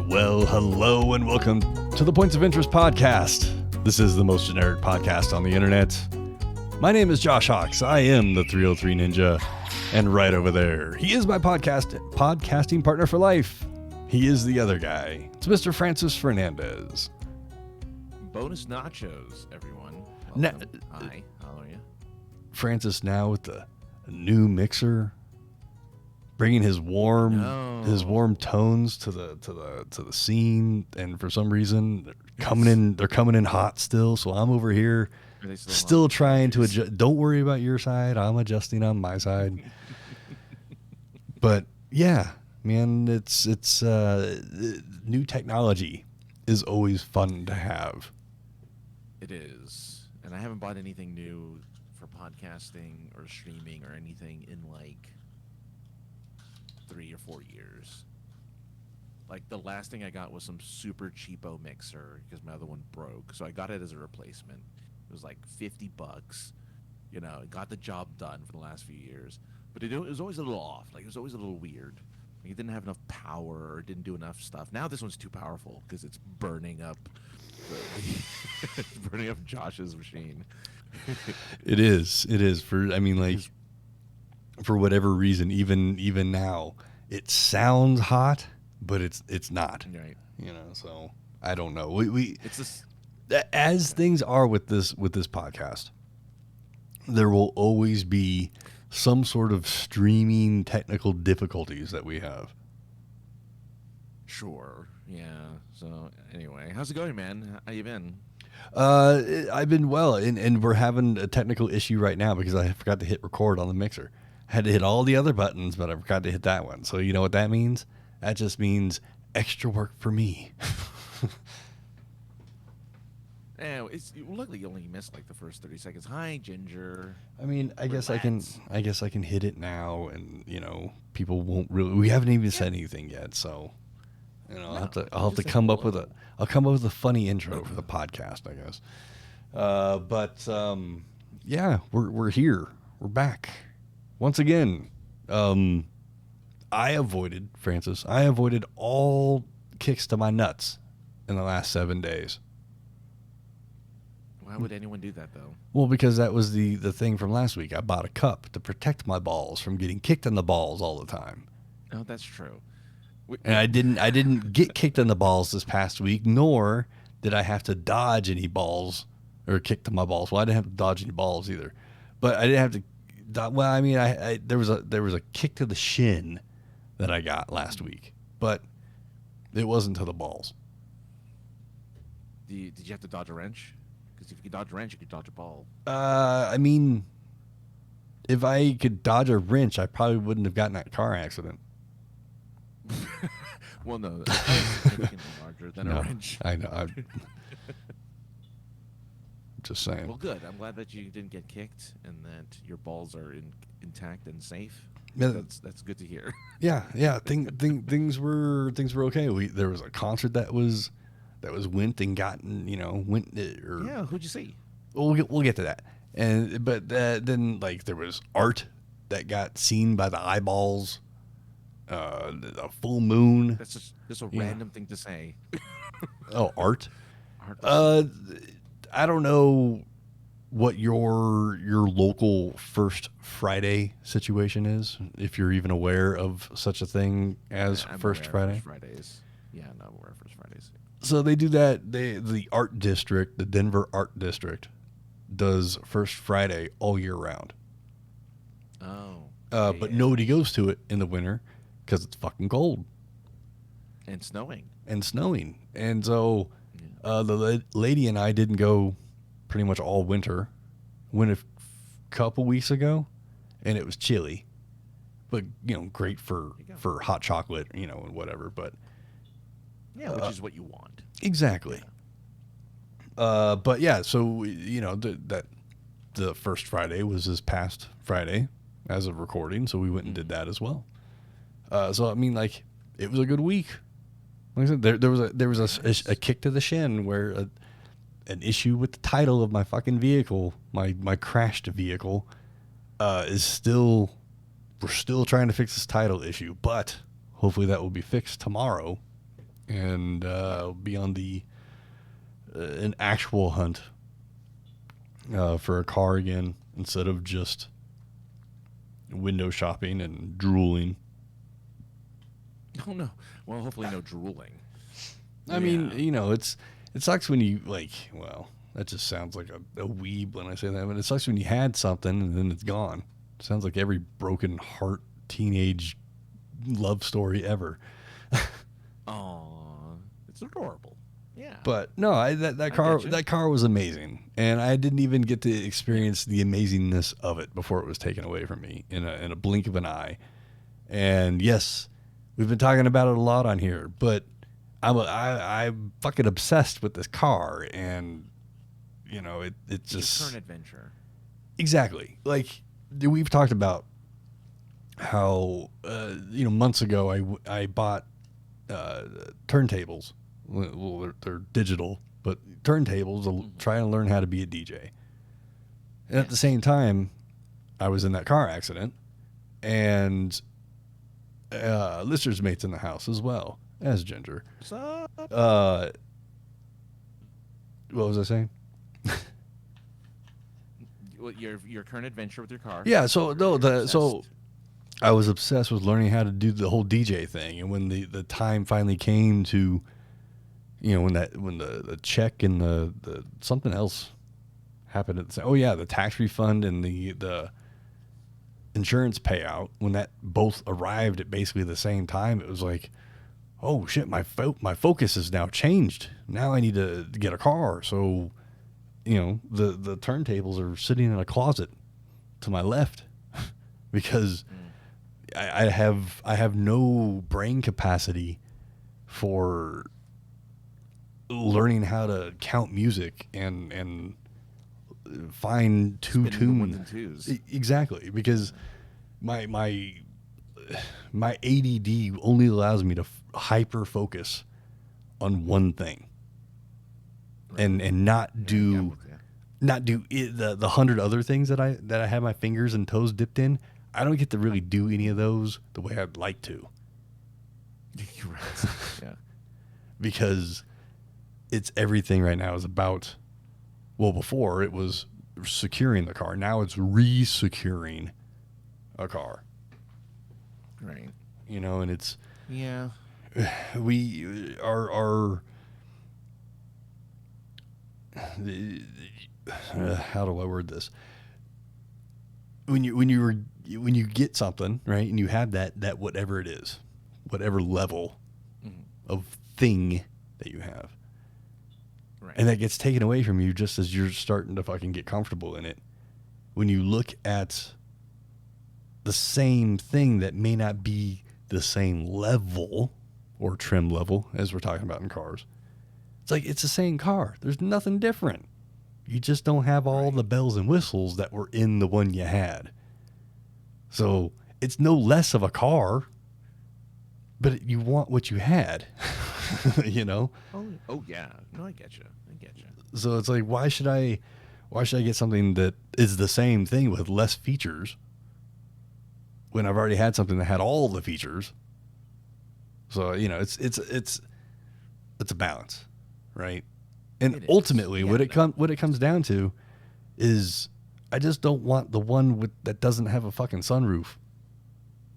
Well, hello and welcome to the Points of Interest podcast. This is the most generic podcast on the internet. My name is Josh Hawks. I am the 303 Ninja, and right over there, he is my podcasting partner for life. He is the other guy. It's Mr. Francis Fernandez. Bonus nachos, everyone. Hi, how are you? Francis now with the new mixer, bringing his warm tones to the scene, and for some reason they're coming in hot still. So I'm over here still trying to adjust. Don't worry about your side. I'm adjusting on my side. But yeah, man, it's new technology is always fun to have. It is, and I haven't bought anything new for podcasting or streaming or anything in like 3 or 4 years. Like the last thing I got was some super cheapo mixer because my other one broke, so I got it as a replacement. It was like $50. You know, it got the job done for the last few years, but it was always a little off. Like it was always a little weird. Like it didn't have enough power or didn't do enough stuff. Now this one's too powerful because it's burning up burning up Josh's machine. It is for whatever reason, even now, it sounds hot, but it's not. Right. You know, so I don't know. As things are with this podcast, there will always be some sort of streaming technical difficulties that we have. Sure. Yeah. So anyway, how's it going, man? How you been? I've been well, and we're having a technical issue right now because I forgot to hit record on the mixer. I had to hit all the other buttons, but I forgot to hit that one. So you know what that means? That just means extra work for me. Yeah, luckily you only missed like the first 30 seconds. Hi, Ginger. I mean, I guess I can hit it now, and you know, people won't really. We haven't even said anything yet, so you know, I'll have to come up with a funny intro for the podcast, I guess. But yeah, we're here. We're back once again. I avoided all kicks to my nuts in the last 7 days. Why would anyone do that, though? Well, because that was the thing from last week. I bought a cup to protect my balls from getting kicked in the balls all the time. Oh, that's true. And I didn't get kicked in the balls this past week, nor did I have to dodge any balls or kick to my balls. Well, I didn't have to dodge any balls either, but I didn't have to. Well, I mean, there was a kick to the shin that I got last week, but it wasn't to the balls. Did you have to dodge a wrench? Because if you could dodge a wrench, you could dodge a ball. I mean, if I could dodge a wrench, I probably wouldn't have gotten that car accident. Well, no, it's significantly larger than a wrench. I know. I'm just saying. Well, good. I'm glad that you didn't get kicked and that your balls are intact and safe. Yeah, that's good to hear. Yeah. Things were okay. There was a concert that was went and gotten, you know, who'd you see? Well, we'll get to that. But then like there was art that got seen by the eyeballs. A full moon. That's just a random thing to say. Oh, art. I don't know what your local First Friday situation is, if you're even aware of such a thing as First Friday. Fridays. Yeah, no, I'm aware of First Fridays. So they do that. The art district, the Denver Art District, does First Friday all year round. Oh. But nobody goes to it in the winter because it's fucking cold. And snowing. And so the lady and I didn't go pretty much all winter. Went a couple weeks ago, and it was chilly. But, you know, great for hot chocolate, you know, and whatever. But yeah, which is what you want. Exactly. But yeah, so, you know, that the First Friday was this past Friday as of recording, so we went and did that as well. So, I mean, like, it was a good week. Like I said, there was a kick to the shin where an issue with the title of my fucking vehicle, my crashed vehicle, is still, we're still trying to fix this title issue, but hopefully that will be fixed tomorrow, and be on the an actual hunt for a car again instead of just window shopping and drooling. Oh no. Well, hopefully no drooling. I mean, you know, it sucks when you like. Well, that just sounds like a weeb when I say that, but it sucks when you had something and then it's gone. It sounds like every broken heart teenage love story ever. Oh, it's adorable. Yeah. But no, that car was amazing, and I didn't even get to experience the amazingness of it before it was taken away from me in a blink of an eye. And yes, we've been talking about it a lot on here, but I'm fucking obsessed with this car, and you know it's just your current adventure. Exactly. Like we've talked about how months ago I bought turntables. Well, they're digital, but turntables to try and learn how to be a DJ. And at the same time, I was in that car accident, and Lister's mate's in the house as well as Ginger. What was I saying? Your current adventure with your car. Yeah. So I was obsessed with learning how to do the whole DJ thing, and when the time finally came to, when the check and the something else happened at the same. Oh yeah, the tax refund and the insurance payout, when that both arrived at basically the same time, it was like, oh shit, my focus has now changed. Now I need to get a car. So, the turntables are sitting in a closet to my left because I have no brain capacity for learning how to count music and find tune. Exactly, because my ADD only allows me to hyper focus on one thing, and not do the 100 other things that I have my fingers and toes dipped in. I don't get to really do any of those the way I'd like to. You're right. Yeah. Because it's everything right now is about, well, before it was securing the car. Now it's re-securing a car. Right. And it's, yeah, we are how do I word this? When you get something, right, and you have that whatever it is, whatever level of thing that you have, right, and that gets taken away from you just as you're starting to fucking get comfortable in it. When you look at the same thing that may not be the same level or trim level as we're talking about in cars, it's like it's the same car. There's nothing different. You just don't have all the bells and whistles that were in the one you had. So it's no less of a car, but you want what you had, Oh yeah. No, I get you. So it's like, why should I get something that is the same thing with less features when I've already had something that had all the features? So, it's a balance, right? And ultimately, what it comes down to is I just don't want the one that doesn't have a fucking sunroof.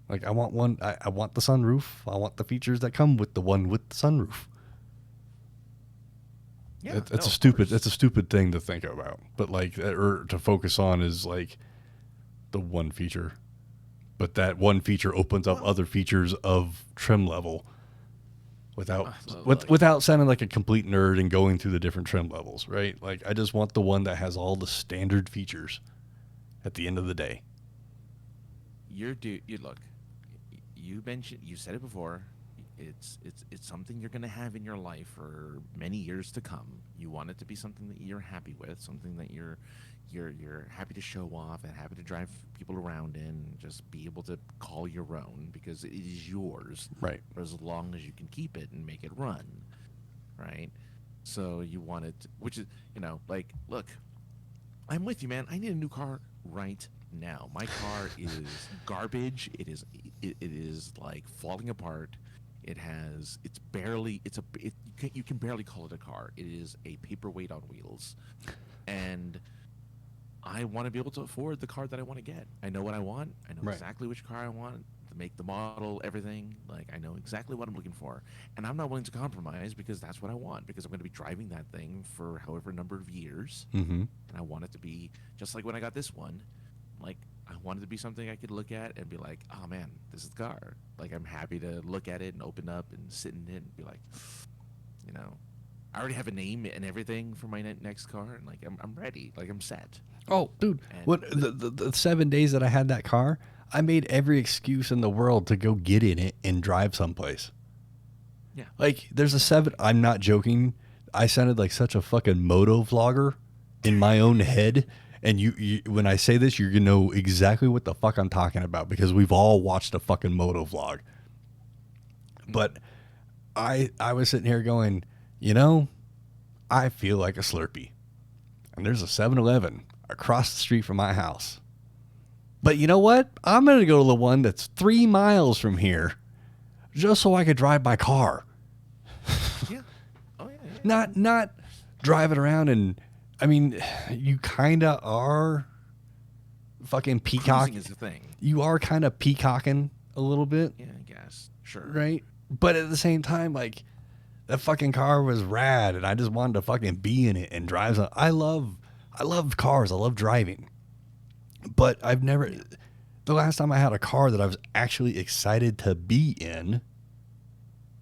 Like I want one. I want the sunroof. I want the features that come with the one with the sunroof. Yeah, that's a stupid thing to think about, but or to focus on is like the one feature, but that one feature opens up other features of trim level. Without sounding like a complete nerd and going through the different trim levels, right? Like I just want the one that has all the standard features at the end of the day. You look. You mentioned, you said it before. It's something you're going to have in your life for many years to come. You want it to be something that you're happy with, something that you're happy to show off and happy to drive people around in, and just be able to call your own because it is yours. Right. For as long as you can keep it and make it run, right? So you want it, which is, like, look, I'm with you, man. I need a new car right now. My car is garbage. It is like falling apart. You can barely call it a car. It is a paperweight on wheels. And I want to be able to afford the car that I want to get. I know what I want. I know exactly which car I want, the make, the model, everything. Like, I know exactly what I'm looking for. And I'm not willing to compromise because that's what I want, because I'm going to be driving that thing for however number of years. Mm-hmm. And I want it to be just like when I got this one. Like, I wanted to be something I could look at and be like, oh man, this is the car. Like, I'm happy to look at it and open up and sit in it and be like, I already have a name and everything for my next car, and like, I'm ready. Like, I'm set. Oh, dude, And what the 7 days that I had that car, I made every excuse in the world to go get in it and drive someplace. Yeah. Like, I'm not joking. I sounded like such a fucking moto vlogger in my own head. And you, when I say this, you're going to know exactly what the fuck I'm talking about, because we've all watched a fucking moto vlog. But I was sitting here going, I feel like a Slurpee. And there's a 7-Eleven across the street from my house. But you know what? I'm going to go to the one that's 3 miles from here just so I could drive my car. Yeah. Oh, yeah. Not drive it around and... I mean, you kind of are fucking peacock. Cruising is the thing. You are kind of peacocking a little bit. Yeah, I guess. Sure. Right? But at the same time, like, that fucking car was rad, and I just wanted to fucking be in it and drive. I love cars. I love driving. But I've never... The last time I had a car that I was actually excited to be in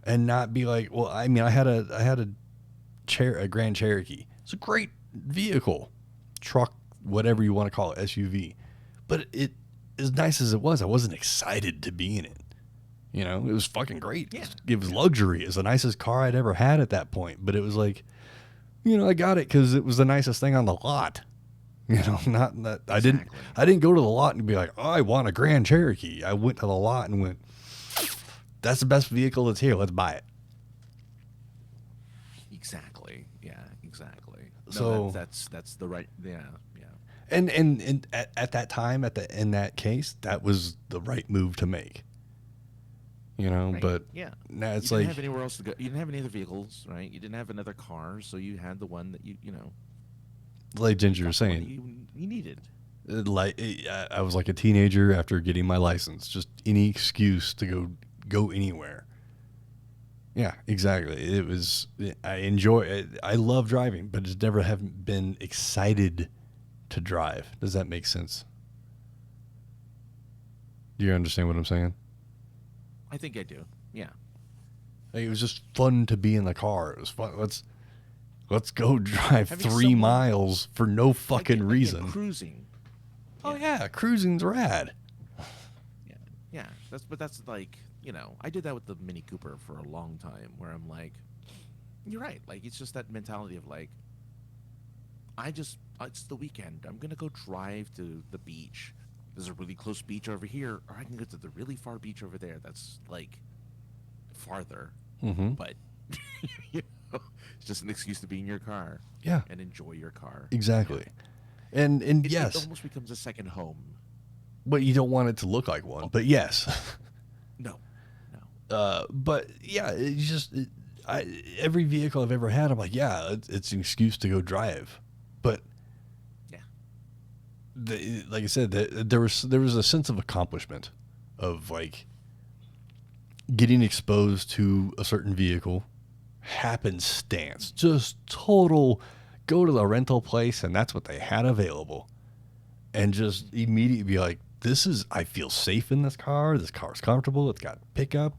and not be like... Well, I mean, I had a Grand Cherokee. It's a great vehicle, truck, whatever you want to call it, SUV. But it, as nice as it was, I wasn't excited to be in it. It was fucking great. Yeah. It was luxury. It was the nicest car I'd ever had at that point. But it was like, I got it because it was the nicest thing on the lot. Not that I didn't go to the lot and be like, oh, I want a Grand Cherokee. I went to the lot and went, that's the best vehicle that's here. Let's buy it. Exactly. Yeah. Exactly. No, So that's the right. Yeah. Yeah. And at that time, in that case, that was the right move to make. Right? But yeah. now it's you like, didn't have anywhere else to go. You didn't have any other vehicles, right? You didn't have another car, so you had the one that like Ginger was got the one saying, that you needed. I was like a teenager after getting my license. Just any excuse to go anywhere. Yeah, exactly. I love driving, but just never haven't been excited to drive. Does that make sense? Do you understand what I'm saying? I think I do. Yeah. Like, it was just fun to be in the car. It was fun. Let's go drive Having 3 miles for no fucking reason. Cruising. Oh yeah, cruising's rad. Yeah. That's like, I did that with the Mini Cooper for a long time, where I'm like, you're right. Like, it's just that mentality of like, it's the weekend. I'm gonna go drive to the beach. There's a really close beach over here, or I can go to the really far beach over there. That's like farther, but it's just an excuse to be in your car. Yeah, and enjoy your car. Exactly. Yeah. And yes, it almost becomes a second home. But you don't want it to look like one. But yes. No. But yeah, every vehicle I've ever had, I'm like, yeah, it's an excuse to go drive. But yeah, like I said, there was a sense of accomplishment, of like getting exposed to a certain vehicle, happenstance, just total. Go to the rental place and that's what they had available, and just immediately be like, I feel safe in this car. This car's comfortable. It's got pickup.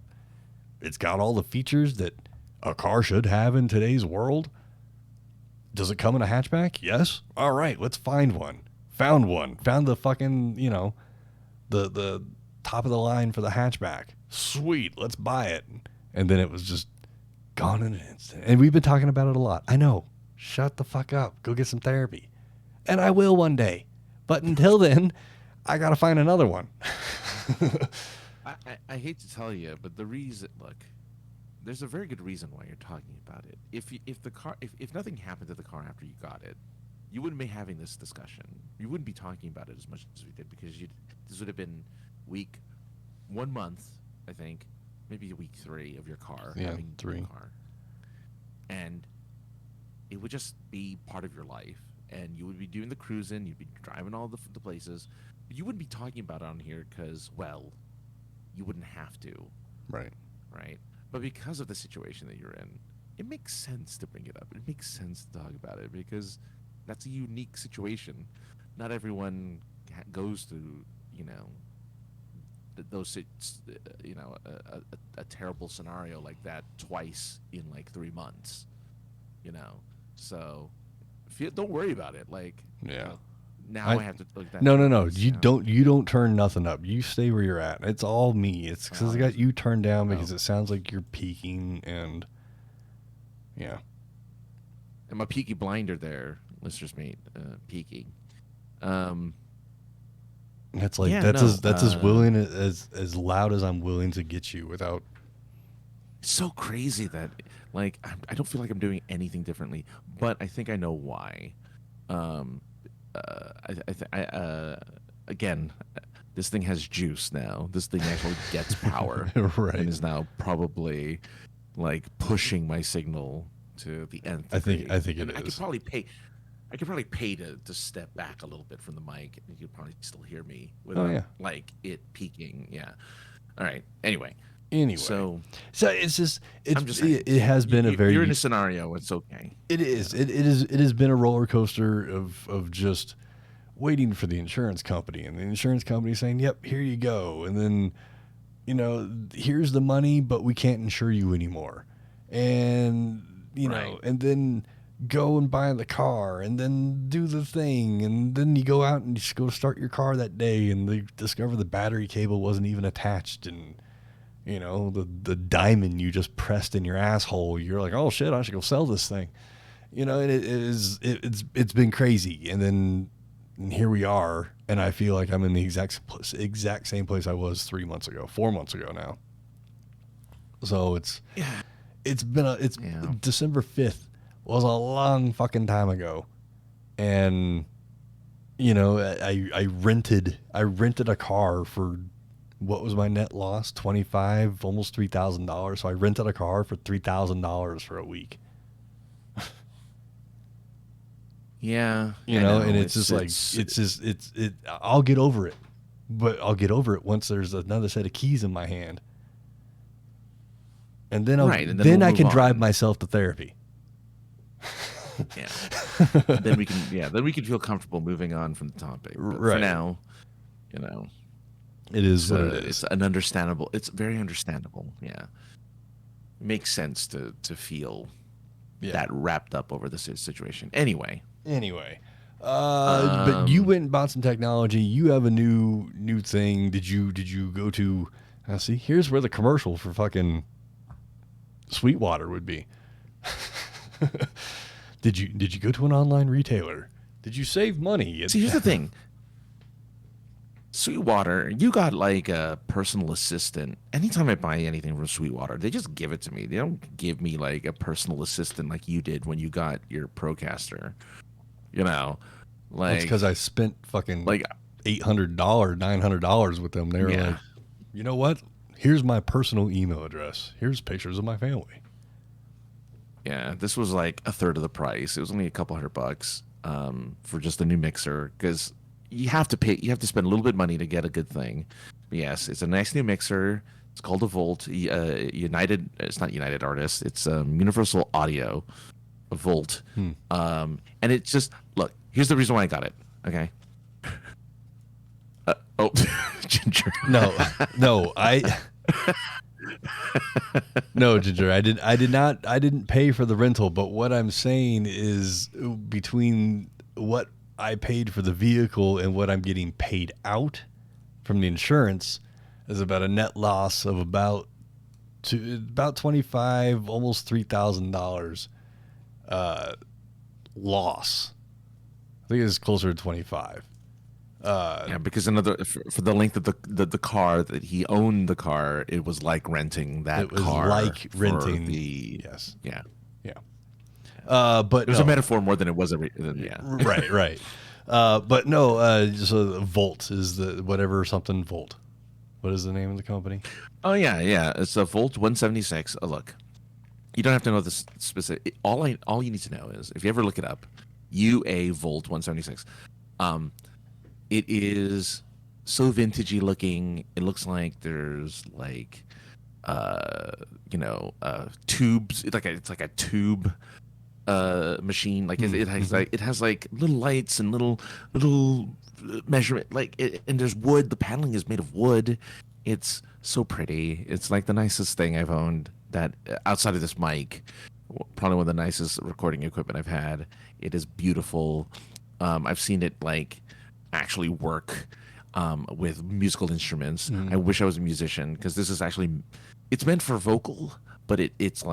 It's got all the features that a car should have in today's world. Does it come in a hatchback? Yes. All right, let's find one. Found one. Found the fucking, the top of the line for the hatchback. Sweet, let's buy it. And then it was just gone in an instant. And we've been talking about it a lot. I know. Shut the fuck up. Go get some therapy. And I will one day. But until then, I got to find another one. I hate to tell you, but the reason, look, there's a very good reason why you're talking about it. If nothing happened to the car after you got it, you wouldn't be having this discussion. You wouldn't be talking about it as much as we did, because this would have been week 1 month, I think, maybe week 3 of your car. Yeah, having 3. a car. And it would just be part of your life, and you would be doing the cruising, you'd be driving all the places. You wouldn't be talking about it on here because, well, you wouldn't have to. Right. Right? But because of the situation that you're in, it makes sense to bring it up. It makes sense to talk about it because that's a unique situation. Not everyone goes through, a terrible scenario like that twice in like 3 months, So don't worry about it. Like, yeah. Now I have to look that. No. You don't turn nothing up. You stay where you're at. It's all me. It's because I got you turned down because it sounds like you're peaking and yeah. I'm a peaky blinder there, listeners mate. Peaking. That's like that's as willing as loud as I'm willing to get you without. It's so crazy that like I don't feel like I'm doing anything differently, but I think I know why. Again, this thing has juice now. This thing actually gets power, right? And is now probably like pushing my signal to the nth degree. I think it is. I could probably pay to step back a little bit from the mic, and you'd probably still hear me without like it peaking. Yeah. All right. Anyway, so it's just it has been a very. You're in a scenario. It's okay. It is. It has been a roller coaster of just waiting for the insurance company, and the insurance company saying, "Yep, here you go," and then here's the money, but we can't insure you anymore, and and then go and buy the car, and then do the thing, and then you go out and you just go start your car that day, and they discover the battery cable wasn't even attached, and the diamond you just pressed in your asshole, you're like, oh shit, I should go sell this thing, and it's been crazy, and then here we are, and I feel like I'm in the exact same place I was 4 months ago now. So it's December 5th was a long fucking time ago, and I rented a car for what was my net loss, $25,000, almost $3,000. So I rented a car for $3,000 for a week. Yeah, and it's I'll get over it, but I'll get over it once there's another set of keys in my hand, and then I can drive myself to therapy. Yeah. Then we can feel comfortable moving on from the topic. But right. For now, it is what it is. It's very understandable. Yeah. It makes sense to feel that wrapped up over the situation. Anyway. But you went and bought some technology. You have a new thing. Did you go to see, here's where the commercial for fucking Sweetwater would be. Did you go to an online retailer? Did you save money? See, here's the thing. Sweetwater, you got like a personal assistant. Anytime I buy anything from Sweetwater, they just give it to me. They don't give me like a personal assistant like you did when you got your Procaster. That's because I spent fucking like $800, $900 with them. They were like, you know what? Here's my personal email address. Here's pictures of my family. Yeah, this was like a third of the price. It was only a couple $100 for just a new mixer, because you have to pay. You have to spend a little bit of money to get a good thing. But yes, it's a nice new mixer. It's called a Volt. United. It's not United Artists. It's Universal Audio, a Volt. And it's just, look. Here's the reason why I got it. Okay. Ginger. No, No, Ginger, I didn't pay for the rental, but what I'm saying is between what I paid for the vehicle and what I'm getting paid out from the insurance is about a net loss of about to about 25, almost $3,000 loss. I think it's closer to 25. Yeah, because for the length of the car that he owned the car, it was like renting that it was car. like renting the yes. Yeah. But it was a metaphor more than it was yeah. Right. But no, so Volt is the whatever something Volt. What is the name of the company? Oh yeah. It's a Volt 176. Look, you don't have to know this specific. All you need to know is if you ever look it up, UA Volt 176. It is so vintagey looking. It looks like there's like, tubes. It's like a tube machine. Like it has like little lights and little measurement. And there's wood. The paneling is made of wood. It's so pretty. It's like the nicest thing I've owned. That outside of this mic, probably one of the nicest recording equipment I've had. It is beautiful. I've seen it like actually work with musical instruments. I wish I was a musician because this is actually, it's meant for vocal, but it's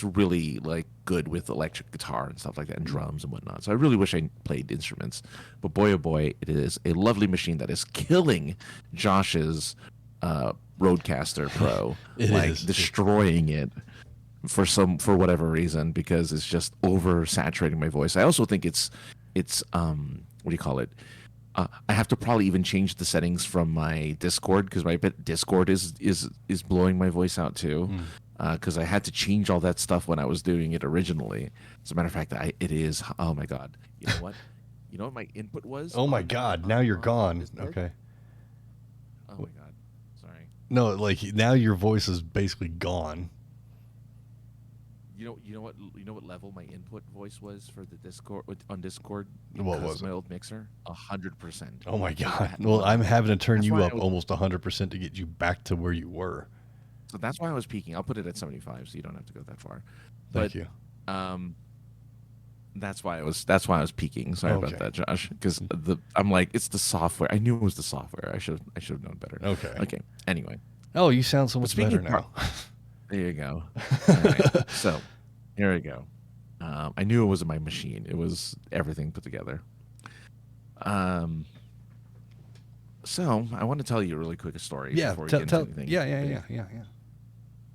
really like good with electric guitar and stuff like that and drums and whatnot. So I really wish I played instruments, but boy oh boy, it is a lovely machine that is killing Josh's Rodecaster Pro, destroying it for whatever reason, because it's just oversaturating my voice. I also think it's what do you call it? I have to probably even change the settings from my Discord, because my Discord is blowing my voice out too. Because I had to change all that stuff when I was doing it originally. As a matter of fact, it is. Oh my god! You know what? You know what my input was? Oh my god! Now you're gone. Okay. Oh my god! Sorry. No, like now your voice is basically gone. You know what level my input voice was for the Discord on Discord? What was my it? old mixer? 100%. Oh my god! Well, I'm having to turn you up almost 100% to get you back to where you were. So that's why I was peaking. I'll put it at 75, so you don't have to go that far. Thank you. That's why I was peaking. Sorry about that, Josh. Because I'm like, it's the software. I knew it was the software. I should have known better. Okay. Anyway. Oh, you sound so much better now. There you go. All right. So, here we go. I knew it wasn't my machine. It was everything put together. So I want to tell you a really quick story before we get into anything. Yeah.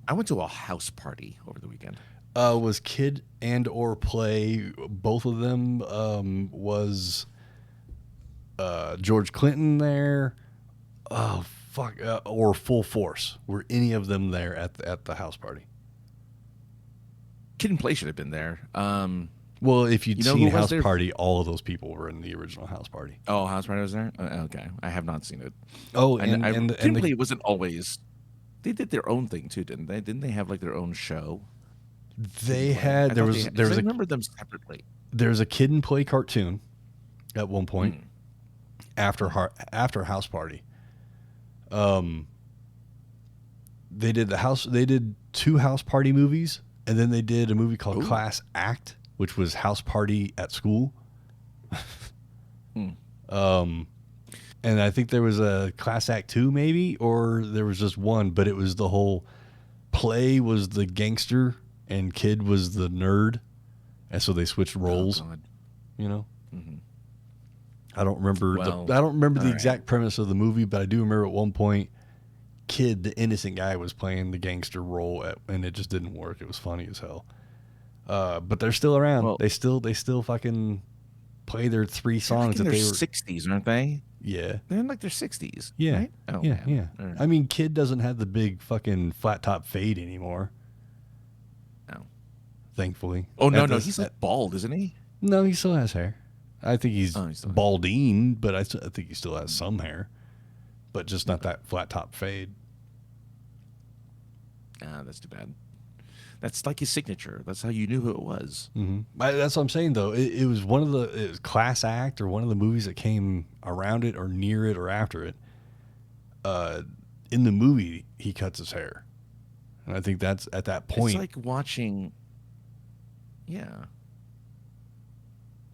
I went to a house party over the weekend. Was Kid and or Play, both of them, was George Clinton there? Oh, fuck. Or Full Force. Were any of them there at the house party? Kid and Play should have been there. Well, if you'd seen House Party, all of those people were in the original House Party. Oh, House Party was there? Okay. I have not seen it. Oh, Kid and Play wasn't always... They did their own thing too, didn't they? Didn't they have like their own show? They had... There was I remember them separately. There's a Kid and Play cartoon at one point after House Party. They did 2 House Party movies, and then they did a movie called Class Act, which was House Party at school. And I think there was a Class Act 2 maybe, or there was just one, but it was the whole Play was the gangster and Kid was the nerd. And so they switched roles, you know? Mm-hmm. I don't remember the exact premise of the movie, but I do remember at one point Kid, the innocent guy, was playing the gangster role and it just didn't work. It was funny as hell. But they're still around. Well, they still fucking play their 3 songs that they were 60s, aren't they? Yeah. They're in like their 60s. Yeah. Right? Oh, yeah. Man. Yeah. Right. I mean, Kid doesn't have the big fucking flat top fade anymore. No. Thankfully. Oh, no. He's like bald, isn't he? No, he still has hair. I think he's balding, but I think he still has some hair. But just not that flat top fade. That's too bad. That's like his signature. That's how you knew who it was. Mm-hmm. That's what I'm saying, though. It was it was Class Act or one of the movies that came around it or near it or after it. In the movie, he cuts his hair. And I think that's at that point. It's like watching. Yeah.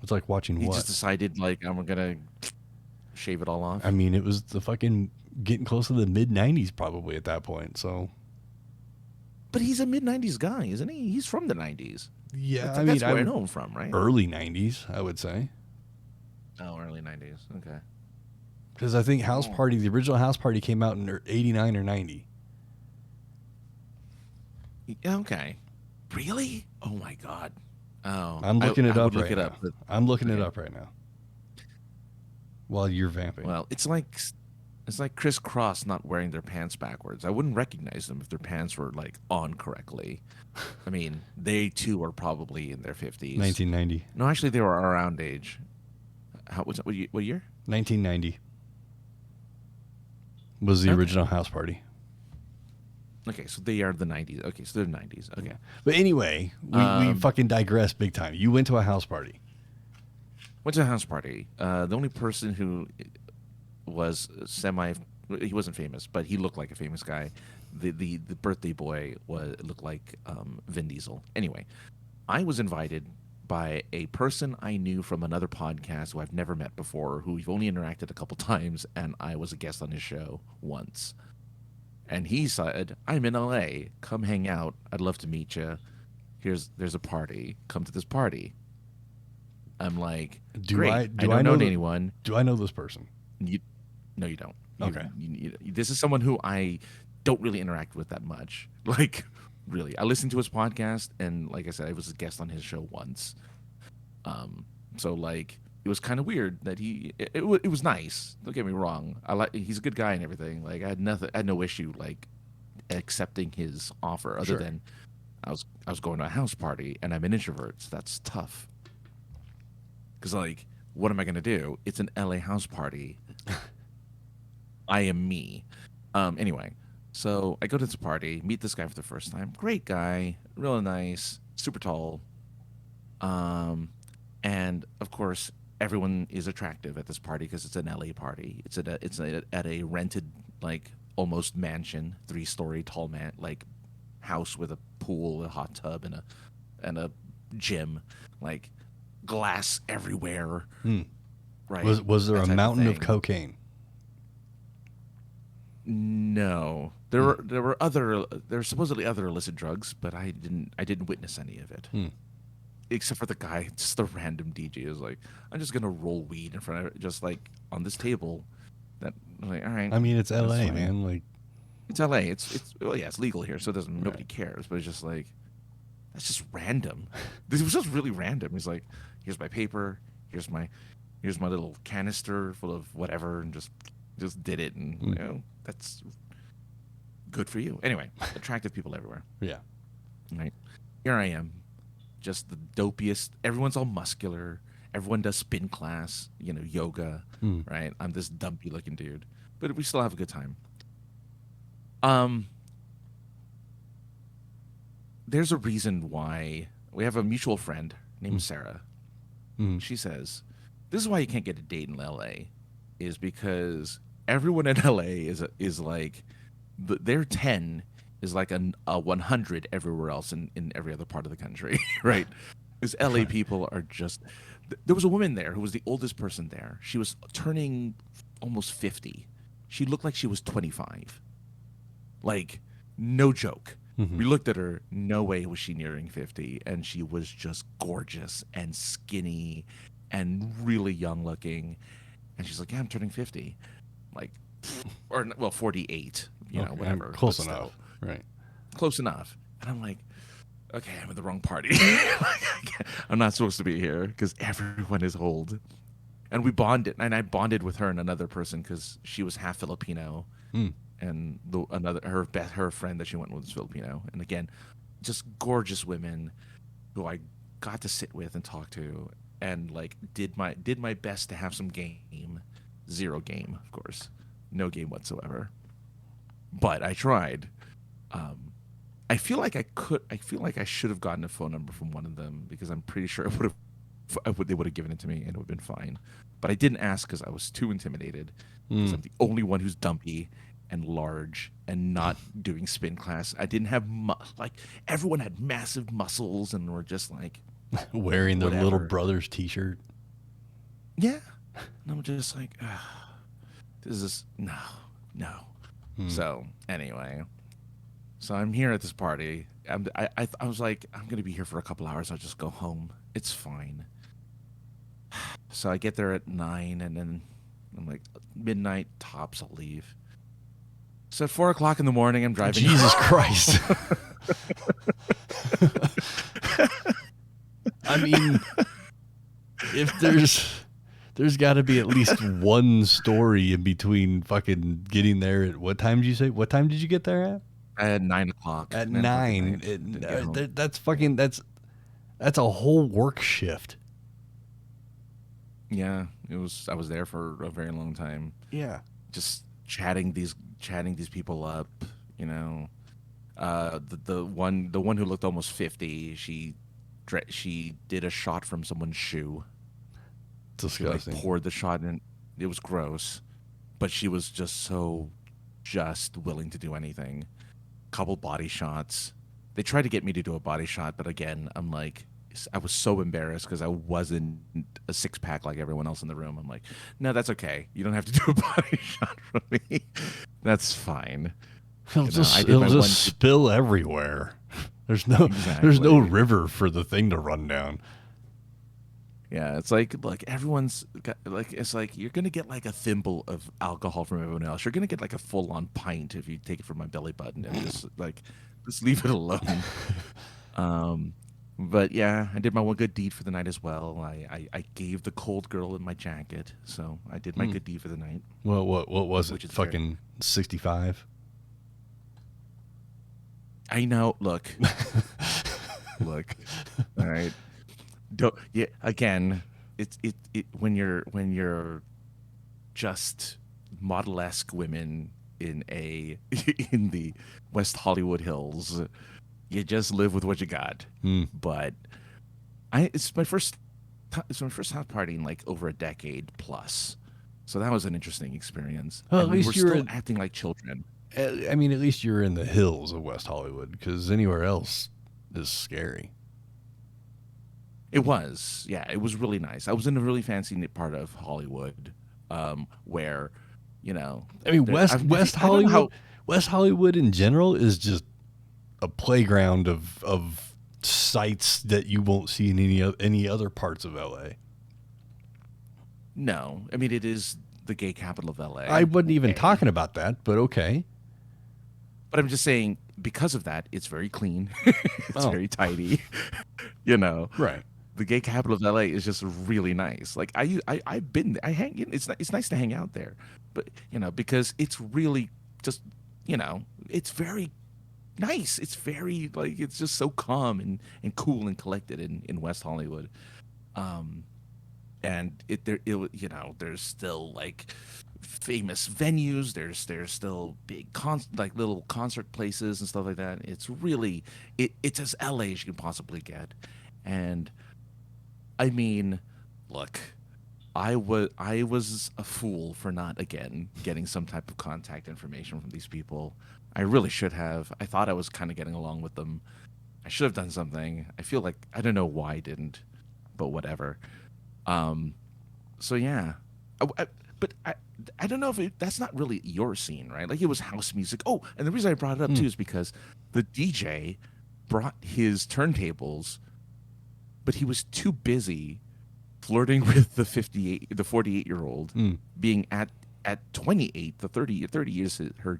It's like watching what? He just decided, like, I'm going to shave it all off. I mean, it was the fucking getting close to the mid-90s probably at that point, so. But he's a mid-90s guy, isn't he? He's from the 90s. Yeah, That's where I know him from, right? Early 90s, I would say. Oh, early 90s. Okay. Because I think House Party, the original House Party came out in 89 or 90. Okay. Really? Oh, my God. Oh, I'm looking it up right now. But, I'm looking it up right now. While you're vamping. Well, it's like Criss Cross not wearing their pants backwards. I wouldn't recognize them if their pants were like on correctly. I mean, they too are probably in their 50s. 1990. No, actually, they were around age. What year? 1990 was the original House Party. Okay, so they are the 90s. Okay, so they're the 90s. Okay. Yeah. But anyway, we fucking digress big time. You went to a house party. Went to a house party. The only person who was he wasn't famous, but he looked like a famous guy. The birthday boy looked like Vin Diesel. Anyway, I was invited by a person I knew from another podcast who I've never met before, who we've only interacted a couple times, and I was a guest on his show once. And he said, "I'm in LA. Come hang out. I'd love to meet you. There's a party. Come to this party." I'm like, "Great. I don't know anyone." Do I know this person? No, you don't. Okay. This is someone who I don't really interact with that much. Like, really. I listened to his podcast, and like I said, I was a guest on his show once. So like, it was kind of weird that it was nice. Don't get me wrong. He's a good guy and everything. Like, I had no issue like accepting his offer, other than I was going to a house party, and I'm an introvert, so that's tough. Because like, what am I gonna do? It's an LA house party. I am me. Anyway, so I go to this party, meet this guy for the first time. Great guy, really nice, super tall. And of course, everyone is attractive at this party because it's an LA party. It's at a rented, like, almost mansion, 3-story tall house with a pool, a hot tub, and a gym, like glass everywhere. Right? Was there a mountain of cocaine? No, there were supposedly other illicit drugs, but I didn't witness any of it. Except for the guy, just the random DJ is like, "I'm just gonna roll weed in front of it, just like on this table." That, like, all right. I mean, it's LA, man. Like, it's LA. It's well, yeah, it's legal here, so nobody cares. But it's just like, that's just random. This was just really random. He's like, "Here's my paper. Here's my little canister full of whatever," and just did it, and that's good for you. Anyway, attractive people everywhere. Yeah. Right. Here I am, just the dopiest. Everyone's all muscular. Everyone does spin class, yoga, right? I'm this dumpy looking dude, but we still have a good time. There's a reason why we have a mutual friend named Sarah. She says, "This is why you can't get a date in LA, is because everyone in LA is like, their 10 is like a 100 everywhere else in every other part of the country," right? Because LA people are just. There was a woman there who was the oldest person there. She was turning almost 50. She looked like she was 25. Like, no joke. We looked at her. No way was she nearing 50, and she was just gorgeous and skinny and really young looking. And she's like, "Yeah, I'm turning 50." Like, 48, whatever. Close enough. Right. Close enough. And I'm like, okay, I'm at the wrong party. I'm not supposed to be here because everyone is old. And we bonded, and I bonded with her and another person because she was half Filipino, and her friend that she went with was Filipino. And again, just gorgeous women who I got to sit with and talk to, and like did my best to have some game. Zero game, of course, no game whatsoever. But I tried. I feel like I should have gotten a phone number from one of them because I'm pretty sure they would have given it to me and it would have been fine. But I didn't ask because I was too intimidated. Because I'm the only one who's dumpy and large and not doing spin class. I didn't have everyone had massive muscles and were just like wearing their little brother's T-shirt. Yeah, and I'm just like, this is no. So anyway. So I'm here at this party. I was like, I'm gonna be here for a couple hours. I'll just go home. It's fine. So I get there at 9, and then I'm like, midnight tops. I'll leave. So at 4 o'clock in the morning, I'm driving. Jesus Christ! I mean, if there's got to be at least one story in between fucking getting there at what time did you say? What time did you get there at? At 9 o'clock. At 9. 9. That's fucking that's a whole work shift. Yeah, it was. I was there for a very long time. Yeah. Just chatting these people up. You know, the one who looked almost 50. She did a shot from someone's shoe. Disgusting. She, poured the shot in. It was gross, but she was just willing to do anything. Couple body shots. They tried to get me to do a body shot, but again, I'm like, I was so embarrassed because I wasn't a 6-pack like everyone else in the room. I'm like, no, that's okay. You don't have to do a body shot from me. That's fine. It'll just spill everywhere. There's no river for the thing to run down. Yeah, it's like, look, everyone's got, like, it's like you're gonna get like a thimble of alcohol from everyone else. You're gonna get like a full-on pint if you take it from my belly button and just leave it alone. But yeah, I did my one good deed for the night as well. I gave the cold girl in my jacket, so I did my good deed for the night. Well, what was it? Fucking 65. I know. Look. All right. Again, it when you're just model-esque women in the West Hollywood Hills, you just live with what you got. But it's my first house party in like over a decade plus, so that was an interesting experience. Well, and at least we're still acting like children. I mean, at least you're in the hills of West Hollywood, because anywhere else is scary. It was, yeah, it was really nice. I was in a really fancy part of Hollywood, where, you know, I mean, West Hollywood in general is just a playground of sites that you won't see in any other parts of LA. No, I mean, it is the gay capital of LA. I wasn't even talking about that, but okay. But I'm just saying, because of that, it's very clean. It's very tidy. You know, right? The gay capital of LA is just really nice. Like I've been, I hang. It's nice to hang out there, but you know, because it's really just, you know, it's very nice. It's very like, it's just so calm and cool and collected in West Hollywood. And you know, there's still like famous venues. There's still big like little concert places and stuff like that. It's really it's as LA as you can possibly get. And I mean, look, I was a fool for not again getting some type of contact information from these people. I really should have. I thought I was kind of getting along with them. I should have done something. I feel like I don't know why I didn't, but whatever. So yeah, but I don't know if that's not really your scene, right? Like, it was house music. Oh, and the reason I brought it up too is because the DJ brought his turntables, but he was too busy flirting with the 48-year-old, being at 28, the 30 years her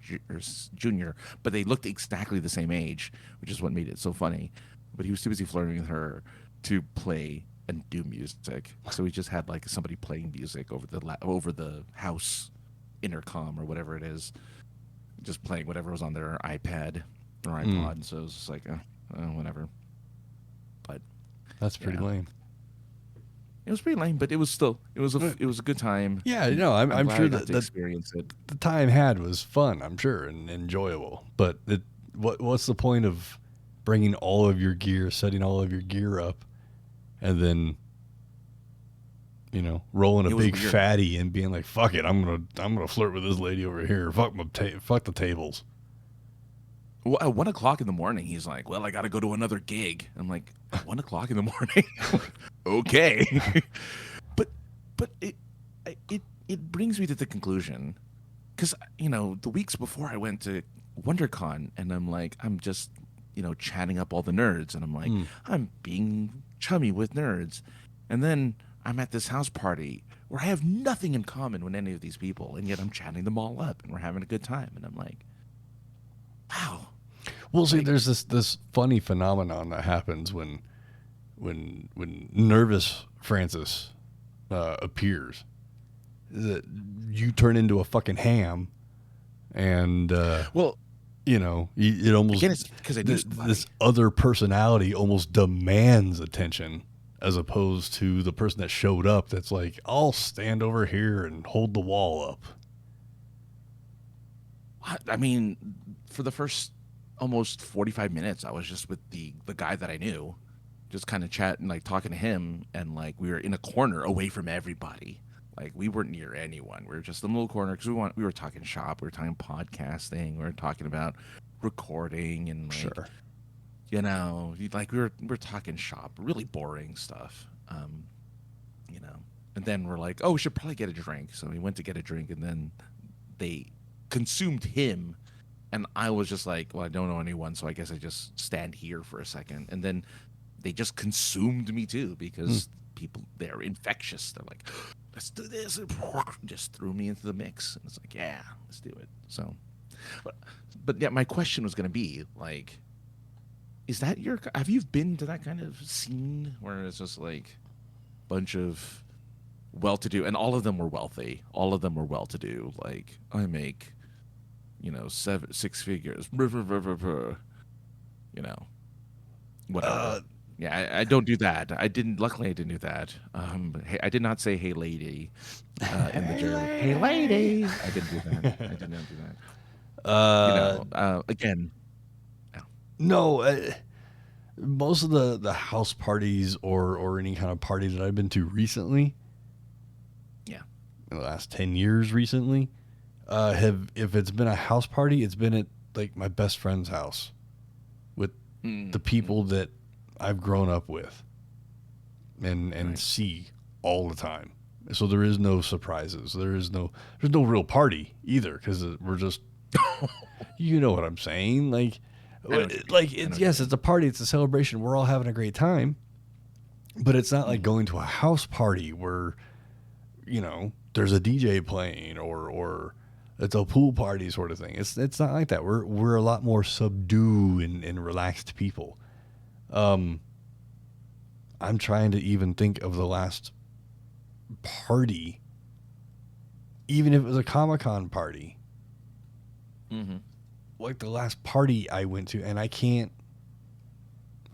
junior, but they looked exactly the same age, which is what made it so funny. But he was too busy flirting with her to play and do music, so we just had like somebody playing music over the house intercom or whatever it is, just playing whatever was on their iPad or iPod. So it was just like whatever. But that's pretty lame. It was pretty lame, but it was a good time. Yeah, no, I'm sure that experience it. The time had was fun, I'm sure, and enjoyable. But what's the point of bringing all of your gear, setting all of your gear up, and then, you know, rolling a big fatty and being like, "Fuck it, I'm gonna flirt with this lady over here. Fuck the tables." Well, at 1 o'clock in the morning, he's like, "Well, I got to go to another gig." I'm like, 1 o'clock in the morning? Okay. but it brings me to the conclusion, because, you know, the weeks before I went to WonderCon, and I'm just, chatting up all the nerds, and I'm like, I'm being chummy with nerds, and then I'm at this house party where I have nothing in common with any of these people, and yet I'm chatting them all up, and we're having a good time, and I'm like, wow. Well, see, there's this funny phenomenon that happens when nervous Francis appears, that you turn into a fucking ham, and well, it almost, again, it's because this other personality almost demands attention, as opposed to the person that showed up that's like, I'll stand over here and hold the wall up. I mean, for the first almost 45 minutes, I was just with the guy that I knew, just kind of chatting, like talking to him, and like we were in a corner away from everybody. Like we weren't near anyone. We were just in a little corner because we were talking shop, we were talking podcasting, we were talking about recording, and like, Sure. like we were talking shop, really boring stuff. And then we're like, oh, we should probably get a drink. So we went to get a drink, and then they consumed him, and I was just like, well, I don't know anyone, so I guess I just stand here for a second. And then they just consumed me too, because people, they're infectious. They're like, let's do this, and just threw me into the mix. And it's like, yeah, let's do it. So, but yeah, my question was going to be like, have you been to that kind of scene where it's just like a bunch of well-to-do, and all of them were wealthy, all of them were well-to-do, like, I make, 6 figures, whatever. Yeah, I don't do that. Luckily I didn't do that. I did not say, hey lady, in the jail. Hey lady. I didn't do that. I did not do that. Again. No, most of the house parties or any kind of party that I've been to recently, in the last 10 years recently, if it's been a house party, it's been at like my best friend's house with the people that I've grown up with and see all the time. So there is no surprises. There's no real party either, because we're just, you know what I'm saying? Like yes, it's a party, it's a celebration. We're all having a great time, but it's not like going to a house party where, there's a DJ playing or it's a pool party sort of thing. It's not like that. We're a lot more subdued and relaxed people. I'm trying to even think of the last party, even if it was a Comic-Con party. Mm-hmm. Like the last party I went to, and I can't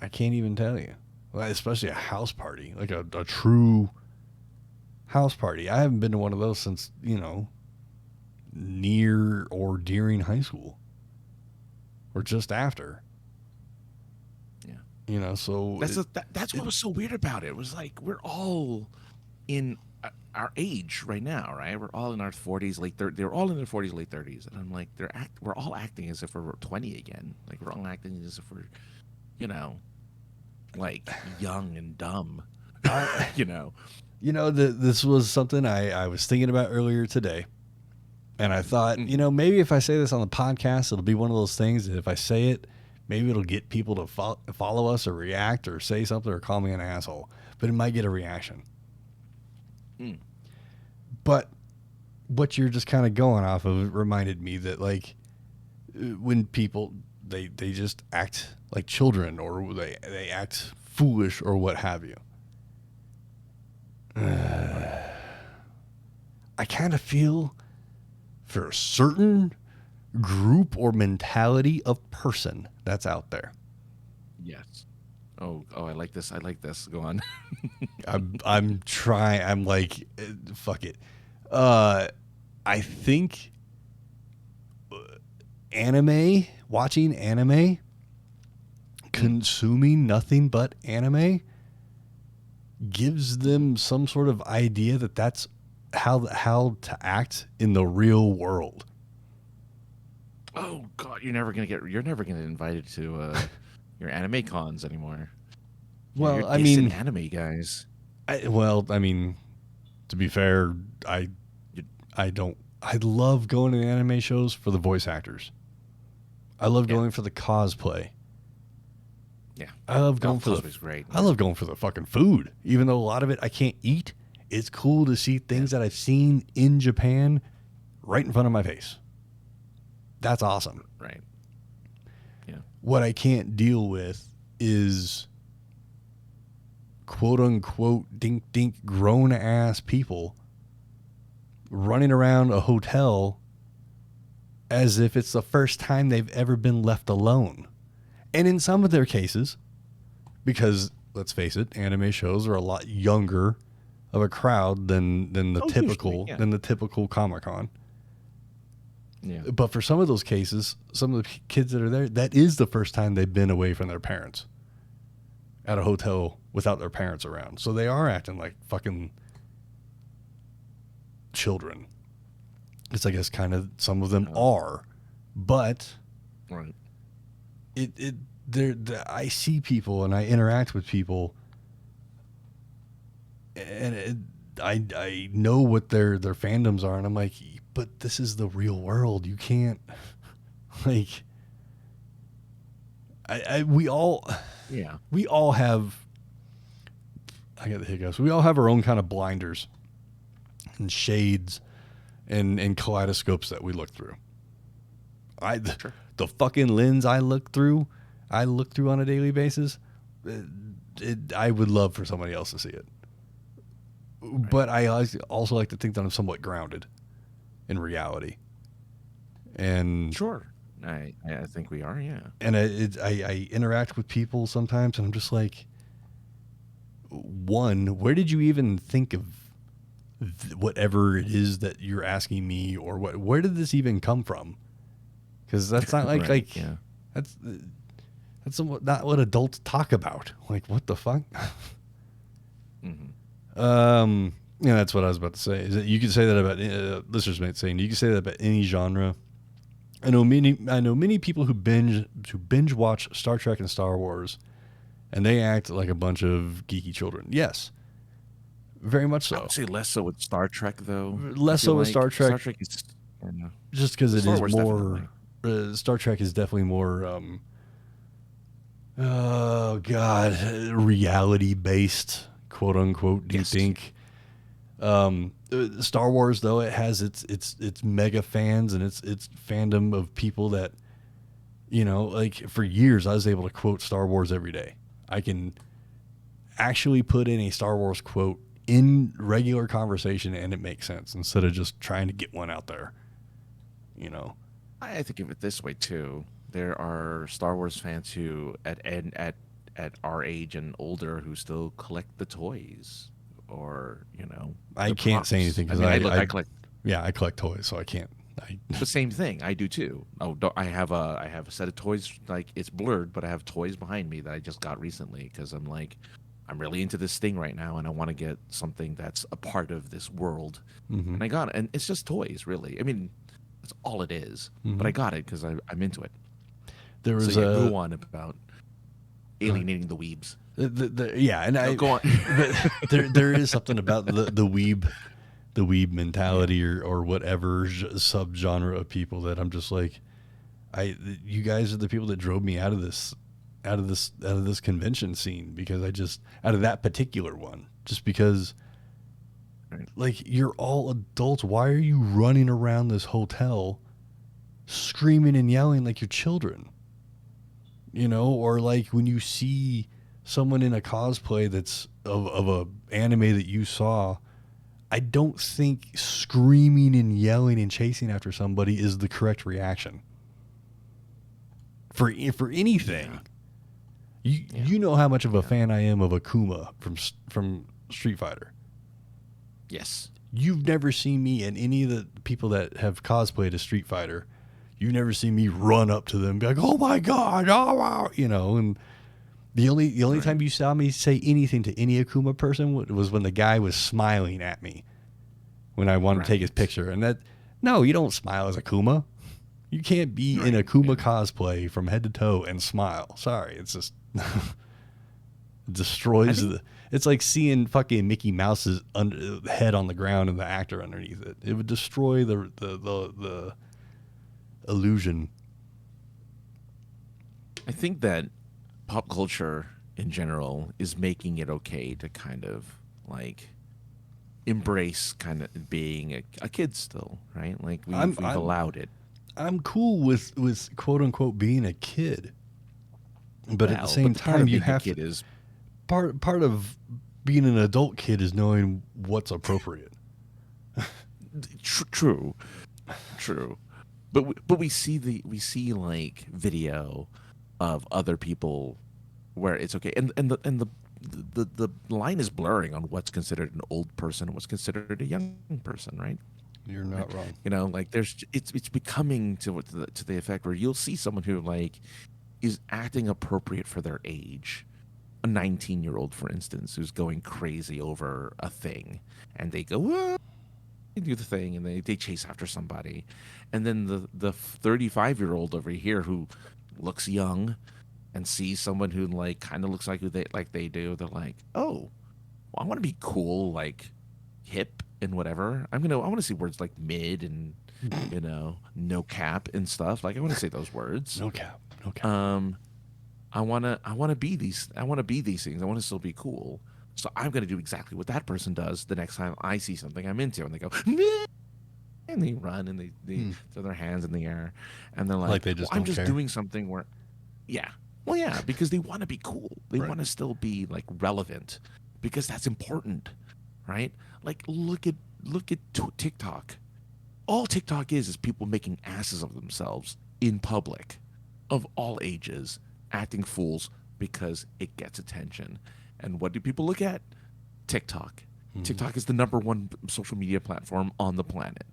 even tell you. Well, especially a house party, like a true house party. I haven't been to one of those since, near or during high school, or just after. Yeah. So that's what was so weird about it. It was like we're all in our age right now, right? We're all in our 40s, late 30s. They're all in their 40s, late 30s, and I'm like, we're all acting as if we're 20 again. Like we're all acting as if we're, like young and dumb. This was something I was thinking about earlier today, and I thought, maybe if I say this on the podcast, it'll be one of those things that if I say it, maybe it'll get people to follow us or react or say something or call me an asshole, but it might get a reaction. But what you're just kind of going off of reminded me that, like, when people, they just act like children, or they act foolish or what have you. I kind of feel for a certain group or mentality of person that's out there. Yes. Oh, I like this. Go on. I'm trying. I'm like, fuck it. I think watching anime, consuming nothing but anime, gives them some sort of idea that that's how to act in the real world. Oh God, you're never gonna get invited to your anime cons anymore. Well, I mean, anime guys. To be fair, I don't. I love going to the anime shows for the voice actors. I love going for the cosplay. Yeah. I love going for cosplay's great. I love going for the fucking food. Even though a lot of it I can't eat, it's cool to see things that I've seen in Japan right in front of my face. That's awesome. Right. Yeah. What I can't deal with is quote unquote dink dink grown ass people running around a hotel as if it's the first time they've ever been left alone. And in some of their cases, because let's face it, anime shows are a lot younger of a crowd than the typical Comic-Con. Yeah. But for some of those cases, some of the kids that are there, that is the first time they've been away from their parents at a hotel without their parents around. So they are acting like fucking children. It's, I guess, kind of some of them are, but right. I see people and I interact with people, and I know what their fandoms are, and I'm like, but this is the real world. You can't, like, we all have, I got the hiccups. We all have our own kind of blinders and shades and kaleidoscopes that we look through. The fucking lens I look through on a daily basis, I would love for somebody else to see it. Right. But I also like to think that I'm somewhat grounded in reality. And sure, I think we are, yeah. And I interact with people sometimes, and I'm just like, one, where did you even think of whatever it is that you're asking me, or where did this even come from? Because that's not like right, yeah. That's not what adults talk about. Like, what the fuck? Mm-hmm. Yeah, that's what I was about to say. Is that you can say that about listeners might say, and you can say that about any genre. I know many people who binge watch Star Trek and Star Wars, and they act like a bunch of geeky children. Yes, very much so. I would say less so with Star Trek, though. Less so with Star Trek. Star Trek is just because it is more. Definitely. Star Trek is definitely more. Oh God, reality based, quote unquote. Do you think? Star Wars, though, it has its mega fans and its fandom of people that, you know, like for years I was able to quote Star Wars every day. I can actually put in a Star Wars quote in regular conversation and it makes sense instead of just trying to get one out there. You know, I think of it this way too. There are Star Wars fans who at our age and older who still collect the toys. Or, you know, I can't say anything because I collect. Yeah, I collect toys, so I can't. The same thing. I do too. I have a set of toys. Like, it's blurred, but I have toys behind me that I just got recently because I'm really into this thing right now, and I want to get something that's a part of this world. Mm-hmm. And I got it, and it's just toys, really. I mean, that's all it is. Mm-hmm. But I got it because I'm into it. There was go on about alienating the weebs. Yeah, and go on. there is something about the weeb mentality or whatever subgenre of people that I'm just like, you guys are the people that drove me out of this convention scene because out of that particular one, just because, like, you're all adults. Why are you running around this hotel screaming and yelling like you're children? You know, or like when you see someone in a cosplay that's of a anime that you saw, I don't think screaming and yelling and chasing after somebody is the correct reaction for anything. You know how much of a fan I am of Akuma from Street Fighter. Yes. You've never seen me, and any of the people that have cosplayed as Street Fighter, you've never seen me run up to them and be like, oh my God, oh wow, you know. And the only time you saw me say anything to any Akuma person was when the guy was smiling at me when I wanted to take his picture. And no, you don't smile as Akuma. You can't be in Akuma cosplay from head to toe and smile. Sorry, it's just it destroys it's like seeing fucking Mickey Mouse's head on the ground and the actor underneath it. It would destroy the illusion I think that pop culture in general is making it okay to kind of like embrace kind of being a kid still, right? Like I'm we've I'm allowed it. I'm cool with quote unquote being a kid, but at the Well, but same the part time, of you being a have to. kid is Part of being an adult kid is knowing what's appropriate. true, true. But we see like video of other people where it's okay, and the line is blurring on what's considered an old person and what's considered a young person, right? You're Right. not wrong. You know, like it's becoming to the effect where you'll see someone who like is acting appropriate for their age. A 19-year-old, for instance, who's going crazy over a thing, and they go, "Whoa," they do the thing, and they chase after somebody, and then the 35-year-old over here who looks young and sees someone who like kind of looks like who they do, they're like, oh, well, I want to be cool, like hip and whatever. I want to see words like mid and no cap and stuff. Like I want to say those words. No cap. No cap. I want to be these things. I want to still be cool. So I'm going to do exactly what that person does the next time I see something I'm into, and they go, "Meh," and they run and they throw their hands in the air, and they're like, Like they just well, I'm don't just care. doing something where, yeah, well, yeah, because they want to be cool. They Right. want to still be like relevant, because that's important, right? Like look at TikTok. All TikTok is people making asses of themselves in public, of all ages, acting fools because it gets attention. And what do people look at? TikTok. TikTok is the number one social media platform on the planet.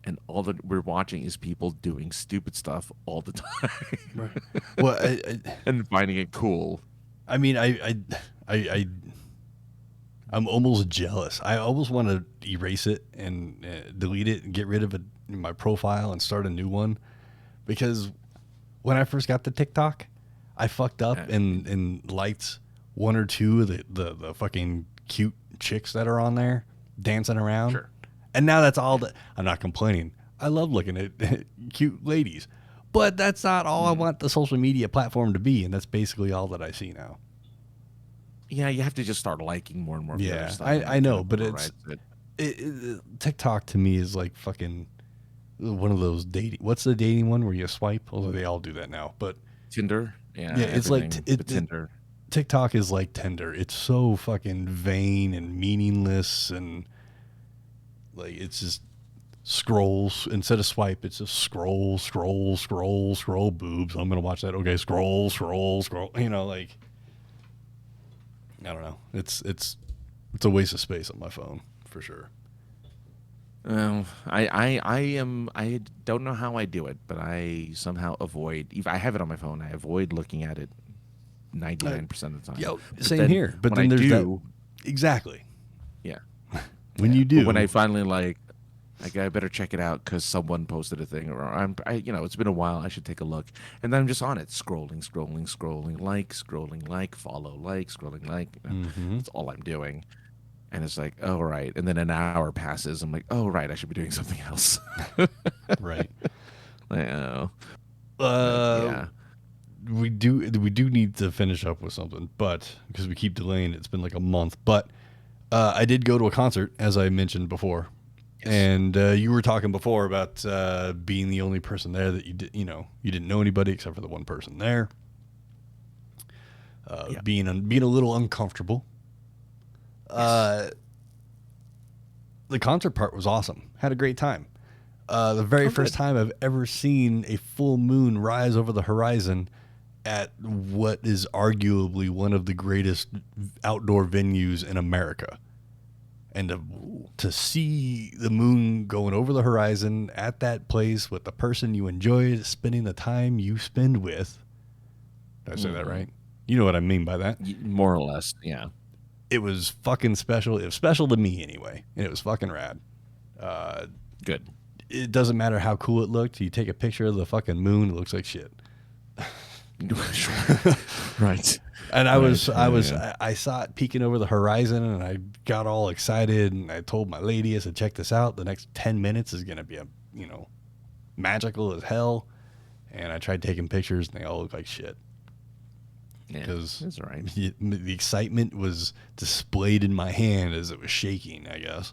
And all that we're watching is people doing stupid stuff all the time Right. Well, and finding it cool. I mean, I'm almost jealous. I almost want to erase it and delete it and get rid of it in my profile and start a new one, because when I first got to TikTok, I fucked up and liked one or two of the fucking cute chicks that are on there dancing around. Sure. And now that's all that I'm not complaining. I love looking at cute ladies, but that's not all I want the social media platform to be. And that's basically all that I see now. Yeah, you have to just start liking more and more. Yeah, stuff, I know, but overrides it's TikTok to me is like fucking one of those dating. What's the dating one where you swipe? Although they all do that now, but Tinder. Yeah, yeah, it's like everything but Tinder. TikTok is like Tinder. It's so fucking vain and meaningless, and like it's just scrolls instead of swipe. It's just scroll boobs. I'm gonna watch that. Okay, scroll. You know, like I don't know. It's a waste of space on my phone for sure. I don't know how I do it, but I somehow avoid. If I have it on my phone, I avoid looking at it 99% of the time. Yo, But same then here. But when then I there's do, that exactly yeah. when you do. But when I finally like I better check it out because someone posted a thing, or it's been a while. I should take a look, and then I'm just on it, scrolling, like, follow, like, scrolling, like. That's all I'm doing, and it's like, oh right, and then an hour passes. I'm like, oh right, I should be doing something else. Right. Like, oh, Yeah. We do need to finish up with something, but because we keep delaying, it's been like a month. But I did go to a concert, as I mentioned before. Yes. And you were talking before about being the only person there that you didn't know anybody except for the one person there. Being a little uncomfortable. Yes. The concert part was awesome. Had a great time. The very first time I've ever seen a full moon rise over the horizon at what is arguably one of the greatest outdoor venues in America. And to see the moon going over the horizon at that place with the person you enjoy spending the time you spend with. Did I say that right? You know what I mean by that. More or less, yeah. It was fucking special. It was special to me anyway. And it was fucking rad. Good. It doesn't matter how cool it looked. You take a picture of the fucking moon, it looks like shit. Right. And I saw it peeking over the horizon, and I got all excited, and I told my lady, I said, check this out. The next 10 minutes is going to be magical as hell. And I tried taking pictures, and they all look like shit. Yeah, Because that's all right. the excitement was displayed in my hand as it was shaking, I guess.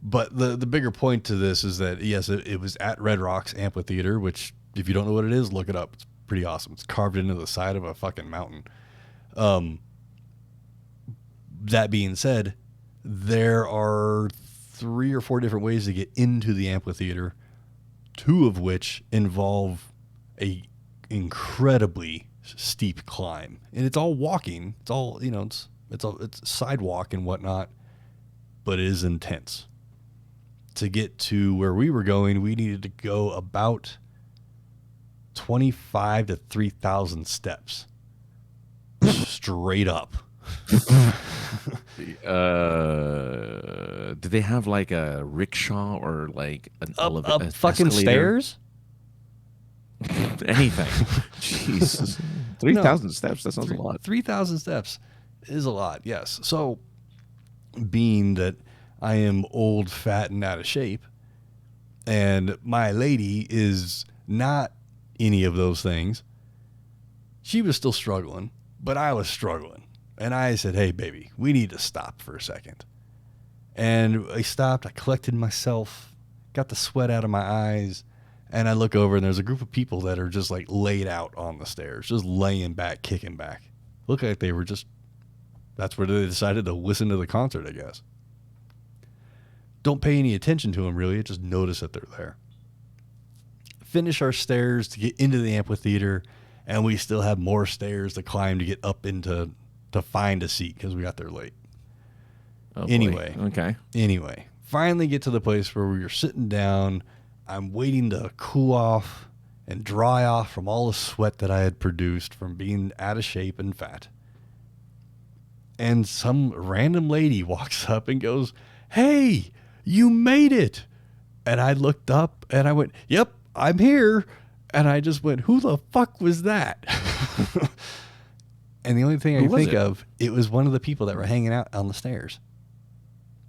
But the bigger point to this is that, yes, it was at Red Rocks Amphitheater, which, if you don't know what it is, look it up. It's pretty awesome. It's carved into the side of a fucking mountain. That being said, there are 3 or 4 different ways to get into the amphitheater, 2 of which involve a incredibly steep climb. And it's all walking. It's all, it's sidewalk and whatnot, but it is intense. To get to where we were going, we needed to go about 25 to 3,000 steps straight up. Did they have like a rickshaw or like an up fucking escalator? stairs? Anything. Jesus. 3,000 steps. That sounds a lot. 3,000 steps is a lot, yes. So, being that I am old, fat, and out of shape, and my lady is not any of those things, she was still struggling, but I was struggling. And I said, hey, baby, we need to stop for a second. And I stopped. I collected myself, got the sweat out of my eyes, and I look over, and there's a group of people that are just like laid out on the stairs, just laying back, kicking back. Look like they were just, that's where they decided to listen to the concert, I guess. Don't pay any attention to them, really. Just notice that they're there. Finish our stairs to get into the amphitheater, and we still have more stairs to climb to get up into, to find a seat because we got there late. Oh, anyway. boy. Okay. Anyway, finally get to the place where we were sitting down. I'm waiting to cool off and dry off from all the sweat that I had produced from being out of shape and fat. And some random lady walks up and goes, hey, you made it. And I looked up and I went, yep, I'm here. And I just went, who the fuck was that? And the only thing I could think of, it was one of the people that were hanging out on the stairs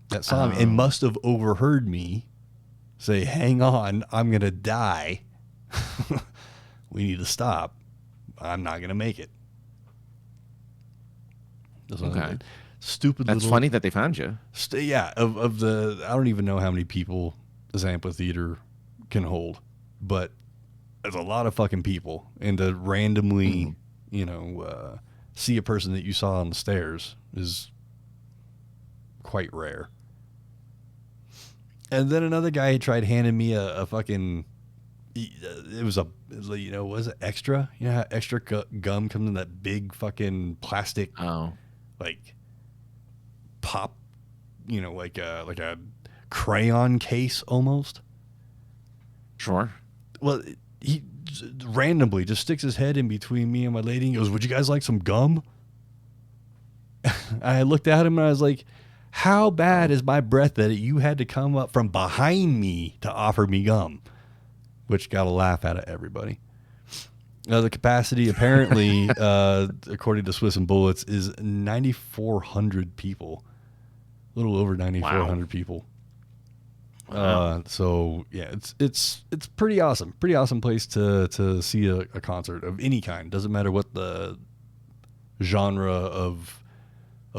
that saw me and must have overheard me say, hang on, I'm going to die. We need to stop. I'm not going to make it. Okay. Stupid. That's funny that they found you. Yeah. Of the, I don't even know how many people this amphitheater can hold, but there's a lot of fucking people. And to randomly, see a person that you saw on the stairs is quite rare. And then another guy tried handing me a fucking, was it extra? You know how extra gum comes in that big fucking plastic, like pop, like a crayon case almost? Sure. Well, he randomly just sticks his head in between me and my lady and goes, would you guys like some gum? I looked at him and I was like, how bad is my breath that you had to come up from behind me to offer me gum? Which got a laugh out of everybody. The capacity apparently, according to Swiss and Bullets, is 9,400 people. A little over 9,400 people. Wow. So yeah, it's pretty awesome. Pretty awesome place to see a concert of any kind. Doesn't matter what the genre of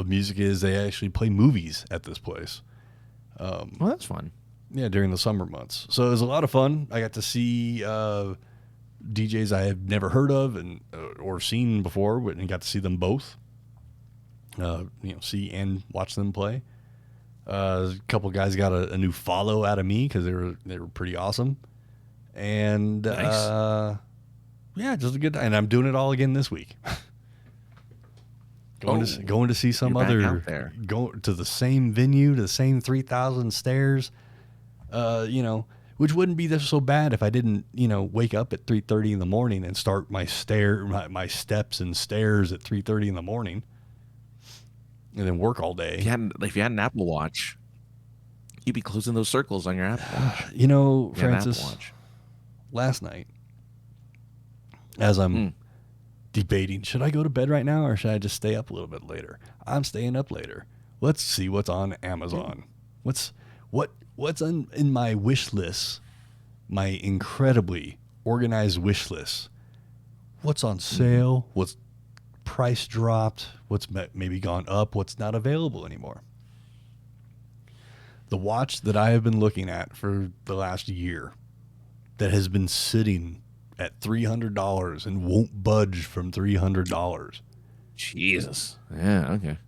music is. They actually play movies at this place. Well, that's fun. Yeah, during the summer months. So it was a lot of fun. I got to see DJs I have never heard of and or seen before, and got to see them both. See and watch them play. A couple guys got a new follow out of me because they were pretty awesome, and nice. Just a good time. And I'm doing it all again this week. Going to see some other, go to the same venue, to the same 3,000 stairs, which wouldn't be so bad if I didn't, wake up at 3:30 in the morning and start my steps and stairs at 3:30 in the morning, and then work all day. If you had an Apple Watch, you'd be closing those circles on your Apple Watch. Francis, last night, as I'm debating, should I go to bed right now or should I just stay up a little bit later? I'm staying up later. Let's see what's on Amazon. What's in my wish list, my incredibly organized wish lists. What's on sale? What's price dropped? What's maybe gone up? What's not available anymore? The watch that I have been looking at for the last year that has been sitting at $300 and won't budge from $300. Jesus. Yeah, okay.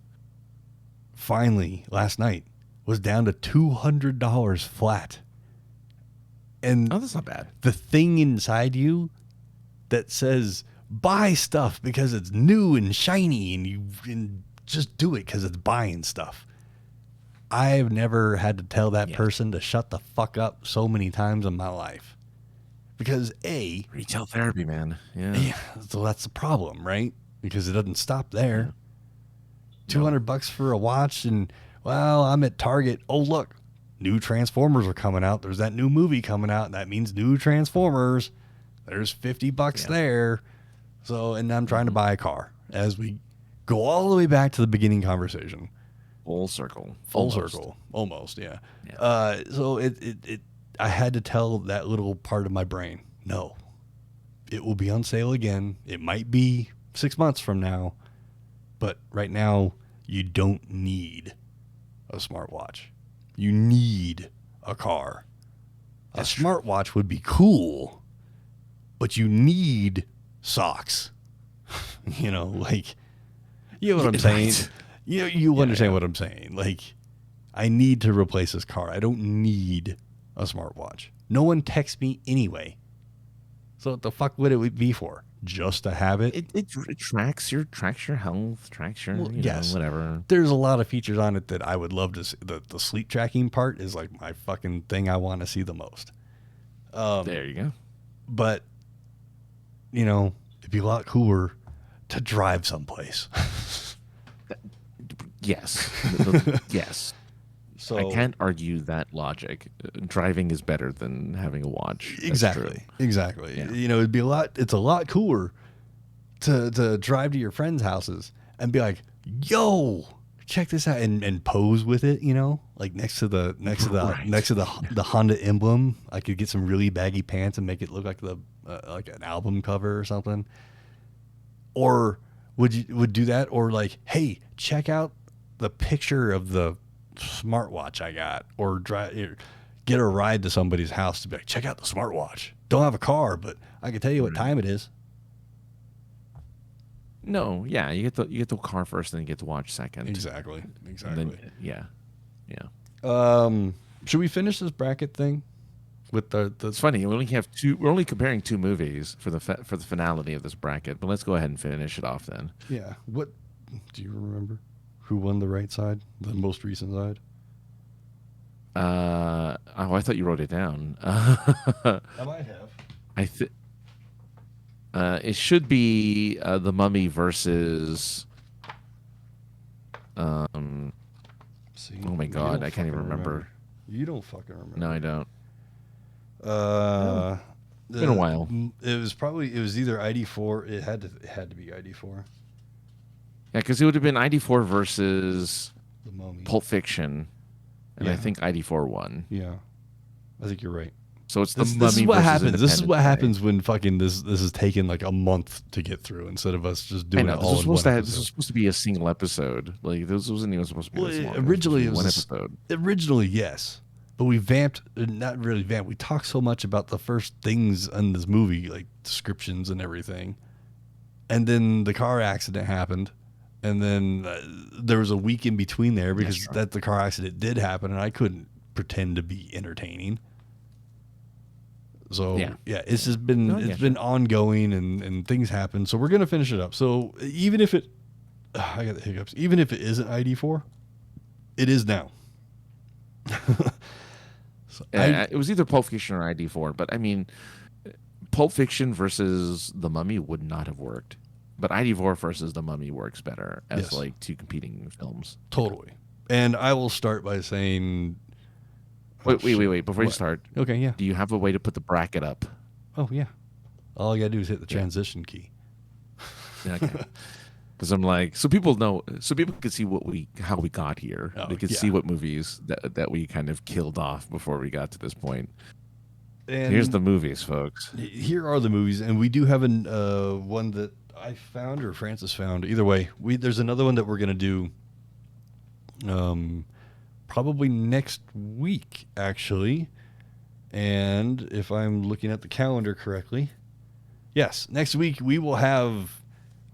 Finally, last night, was down to $200 flat. And that's not bad. The thing inside you that says, buy stuff because it's new and shiny and just do it because it's buying stuff. I've never had to tell that person to shut the fuck up so many times in my life. Because retail therapy, man. Yeah. So that's the problem, right? Because it doesn't stop there. Yeah. $200 for a watch, and well, I'm at Target. Oh, look, new Transformers are coming out. There's that new movie coming out. That means new Transformers. There's $50 there. So, and I'm trying to buy a car as we go all the way back to the beginning conversation. Full circle. Almost, yeah. So I had to tell that little part of my brain, no, it will be on sale again. It might be 6 months from now, but right now you don't need a smartwatch. You need a car. A smartwatch would be cool, but you need socks. You know what I'm saying? Right. You understand what I'm saying. Like, I need to replace this car. I don't need a smartwatch. No one texts me anyway. So what the fuck would it be for? Just to have it? It tracks your health, tracks your whatever. There's a lot of features on it that I would love to see. The sleep tracking part is like my fucking thing I want to see the most. There you go. But it'd be a lot cooler to drive someplace. Yes. Yes. So I can't argue that logic. Driving is better than having a watch. Exactly. Yeah. It's a lot cooler to drive to your friends' houses and be like, yo, check this out, and pose with it, like next to the Honda emblem. I could get some really baggy pants and make it look like like an album cover or something. Or would do that, or like, hey, check out the picture of the smartwatch I got, or get a ride to somebody's house to be like, check out the smartwatch. Don't have a car, but I can tell you what time it is. No, yeah, you get the car first, then you get the watch second. Exactly. Then, yeah. Should we finish this bracket thing with the? It's funny. We only have two. We're only comparing two movies for the finality of this bracket, but let's go ahead and finish it off then. Yeah. What do you remember? Who won the right side, the most recent side? I thought you wrote it down. I might have. It should be The Mummy versus. Oh my God, I can't even remember. You don't fucking remember. No, I don't. It's been a while. It was either ID4. It had to be ID4. Yeah, because it would have been ID4 versus The Mummy. Pulp Fiction, and I think ID4 won. Yeah, I think you're right. So it's This Mummy. Is what versus happens. This is what Independence happens when fucking this is taking like a month to get through instead of us just doing it all in one episode. This was supposed to be a single episode. Like this wasn't even supposed to be this long. Originally, it was one episode. Originally, yes, but we not really vamped. We talked so much about the first things in this movie, like descriptions and everything, and then the car accident happened. And then there was a week in between there because the car accident did happen, and I couldn't pretend to be entertaining. So it's just been ongoing, and things happen. So we're gonna finish it up. So even if it, I got the hiccups. Even if it isn't ID4, it is now. It was either Pulp Fiction or ID4, but I mean, Pulp Fiction versus The Mummy would not have worked. But ID4 versus The Mummy works better as like two competing films. Totally. And I will start by saying... Wait. Before you start. Okay, yeah. Do you have a way to put the bracket up? Oh, yeah. All I got to do is hit the transition key. Okay. Because I'm like, so people can see how we got here. They could see what movies that we kind of killed off before we got to this point. Here's the And movies, folks. here are the movies, and we do have an one that I found or Francis found. Either way, there's another one that we're gonna do. Probably next week, actually. And if I'm looking at the calendar correctly, yes, next week we will have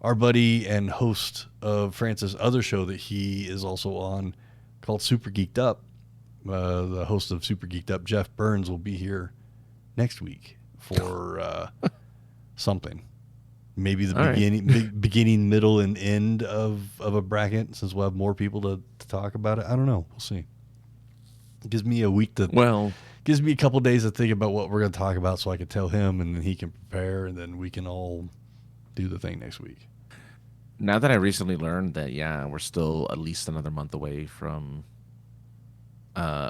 our buddy and host of Francis' other show that he is also on called Super Geeked Up. The host of Super Geeked Up, Jeff Burns, will be here next week for something. Maybe the beginning, middle, and end of a bracket, since we'll have more people to talk about it. I don't know. We'll see. It gives me a week gives me a couple days to think about what we're going to talk about, so I can tell him, and then he can prepare, and then we can all do the thing next week. Now that I recently learned that, we're still at least another month away from,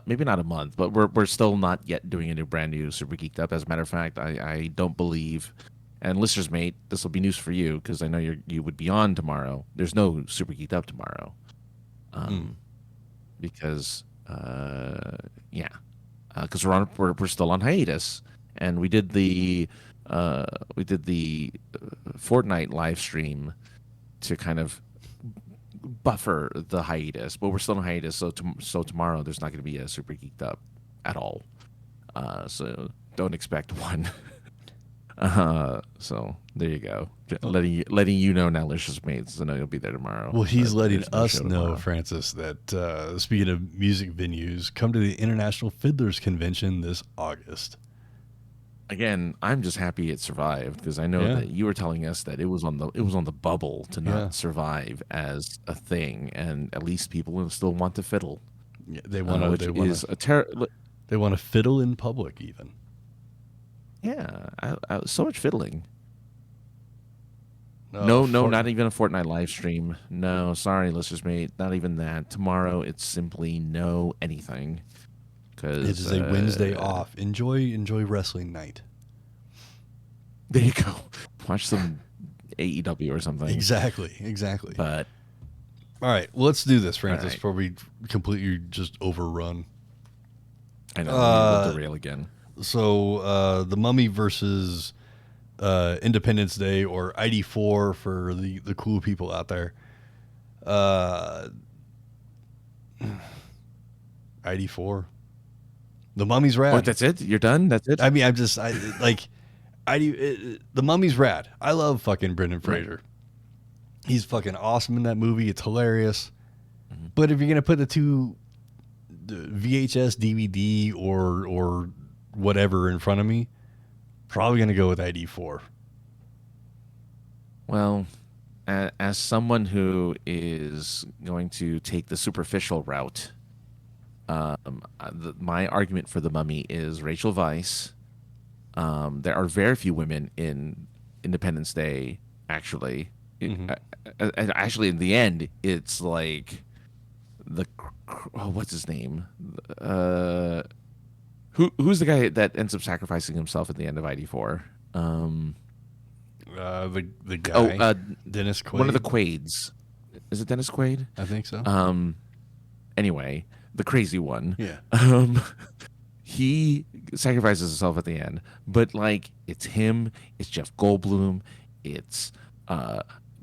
maybe not a month, but we're still not yet doing a brand new Super Geeked Up. As a matter of fact, I don't believe, and listeners, mate, this will be news for you because I know you would be on tomorrow. There's no Super Geeked Up tomorrow, because because we're still on hiatus, and we did the Fortnite live stream to kind of buffer the hiatus, but we're still on hiatus. So tomorrow there's not going to be a Super Geeked Up at all. So don't expect one. So there you go. Letting you know now, listeners, mates. I know you'll be there tomorrow. Well, he's letting us know, Francis, that speaking of music venues, come to the International Fiddlers Convention this August. Again, I'm just happy it survived, because I know that you were telling us that it was on the bubble to not survive as a thing, and at least people still want to fiddle. Yeah, they want to fiddle in public, even. Yeah, so much fiddling. No, not even a Fortnite live stream. No, sorry, listeners, mate, not even that. Tomorrow, it's simply no anything. Because it is a Wednesday off. Enjoy wrestling night. There you go. Watch some AEW or something. Exactly. But all right, well, let's do this, Francis, before we completely just overrun. I know we'll derail again. So, The Mummy versus Independence Day, or ID4 for the cool people out there. ID4. The Mummy's rad. What? That's it? You're done? That's it? I mean, The Mummy's rad. I love fucking Brendan Fraser. He's fucking awesome in that movie. It's hilarious. Mm-hmm. But if you're gonna put the two VHS, DVD, or whatever in front of me, probably gonna go with ID4. Well, as someone who is going to take the superficial route, my argument for The Mummy is Rachel Weisz. There are very few women in Independence Day, actually. Mm-hmm. Actually, in the end, it's like what's his name? Who's the guy that ends up sacrificing himself at the end of ID4? The guy. Dennis Quaid. One of the Quaids. Is it Dennis Quaid? I think so. Anyway, the crazy one. Yeah. He sacrifices himself at the end, but like it's him, it's Jeff Goldblum, it's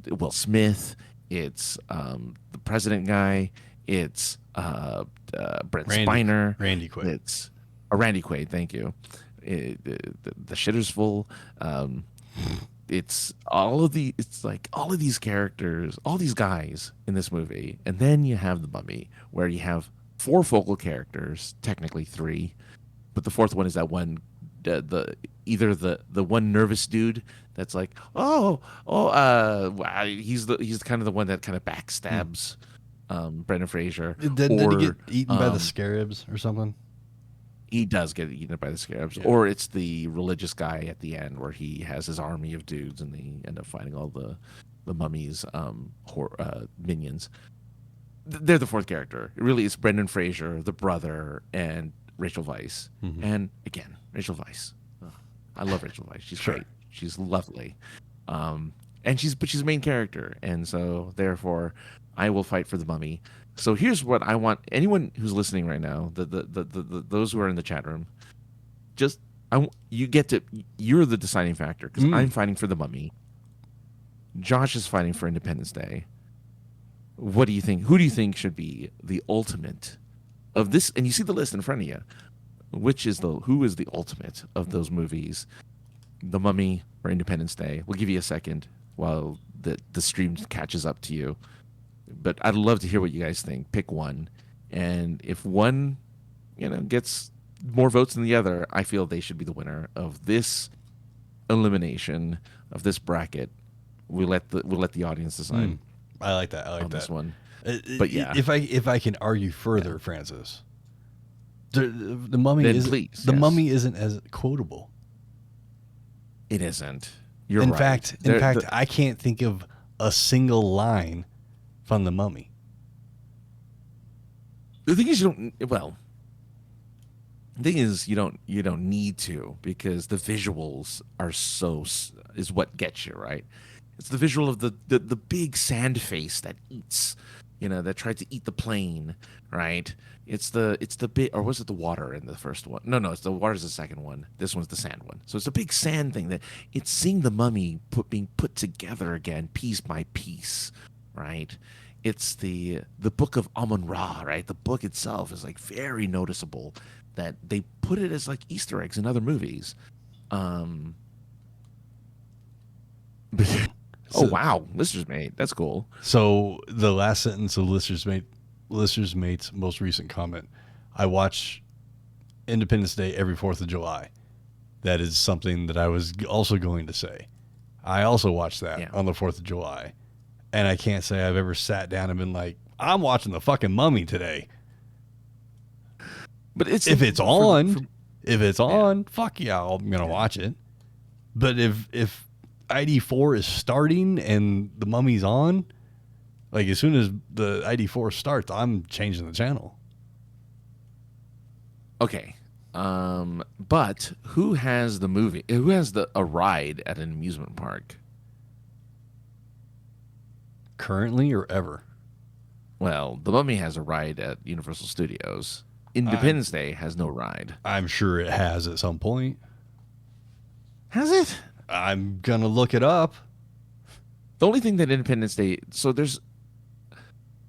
Will Smith, it's the president guy, it's Brent Spiner, Randy Quaid. It's Randy Quaid. Thank you. The shitter's full. It's all of these characters, all these guys in this movie, and then you have The Mummy, where you have 4 focal characters, technically 3, but the 4th one is that one, either the one nervous dude that's like, he's kind of the one that kind of backstabs Brendan Fraser. Did he get eaten by the scarabs or something? He does get eaten by the scarabs, yeah. Or it's the religious guy at the end where he has his army of dudes and they end up fighting all the mummy's minions. They're the 4th character. It really is Brendan Fraser, the brother, and Rachel Weisz. Mm-hmm. And again, Rachel Weisz. I love Rachel Weisz. She's great. She's lovely. And she's the main character. And so therefore I will fight for The Mummy. So here's what I want anyone who's listening right now, the those who are in the chat room, just You get to, you're the deciding factor because I'm fighting for the Mummy. Josh is fighting for Independence Day. What do you think? Who do you think should be the ultimate of this? And you see the list in front of you. Who is the ultimate of those movies? The Mummy or Independence Day? We'll give you a second while the stream catches up to you. But I'd love to hear what you guys think. Pick one, and if one, gets more votes than the other, I feel they should be the winner of this elimination of this bracket. We'll let the audience decide. I like that. I like on that this one. But yeah, if I can argue further, Francis, the Mummy then is please, the yes. Mummy isn't as quotable. It isn't. You're in right. fact, I can't think of a single line from the Mummy. The thing is, you don't need to, because the visuals is what gets you, right. It's the visual of the big sand face that eats, that tried to eat the plane, right. It's the big, or was it the water in the first one? No, it's the water's the second one. This one's the sand one. So it's a big sand thing that it's seeing the Mummy being put together again, piece by piece, right. It's the Book of Amun-Ra, right. The book itself is like very noticeable that they put it as like Easter eggs in other movies. Oh wow, Lister's Mate, that's cool. So the last sentence of Lister's Mate's most recent comment: I watch Independence Day every 4th of July. That is something that I was also going to say. I also watched that on the 4th of July, and I can't say I've ever sat down and been like, I'm watching the fucking Mummy today. But if it's on, fuck yeah, I'm gonna watch it. But if ID4 is starting and the Mummy's on, like as soon as the ID4 starts, I'm changing the channel. Okay, but who has the movie? Who has a ride at an amusement park? Currently or ever? Well, the Mummy has a ride at Universal Studios. Independence Day has no ride. I'm sure it has at some point. Has it? I'm gonna look it up. The only thing that Independence Day, so there's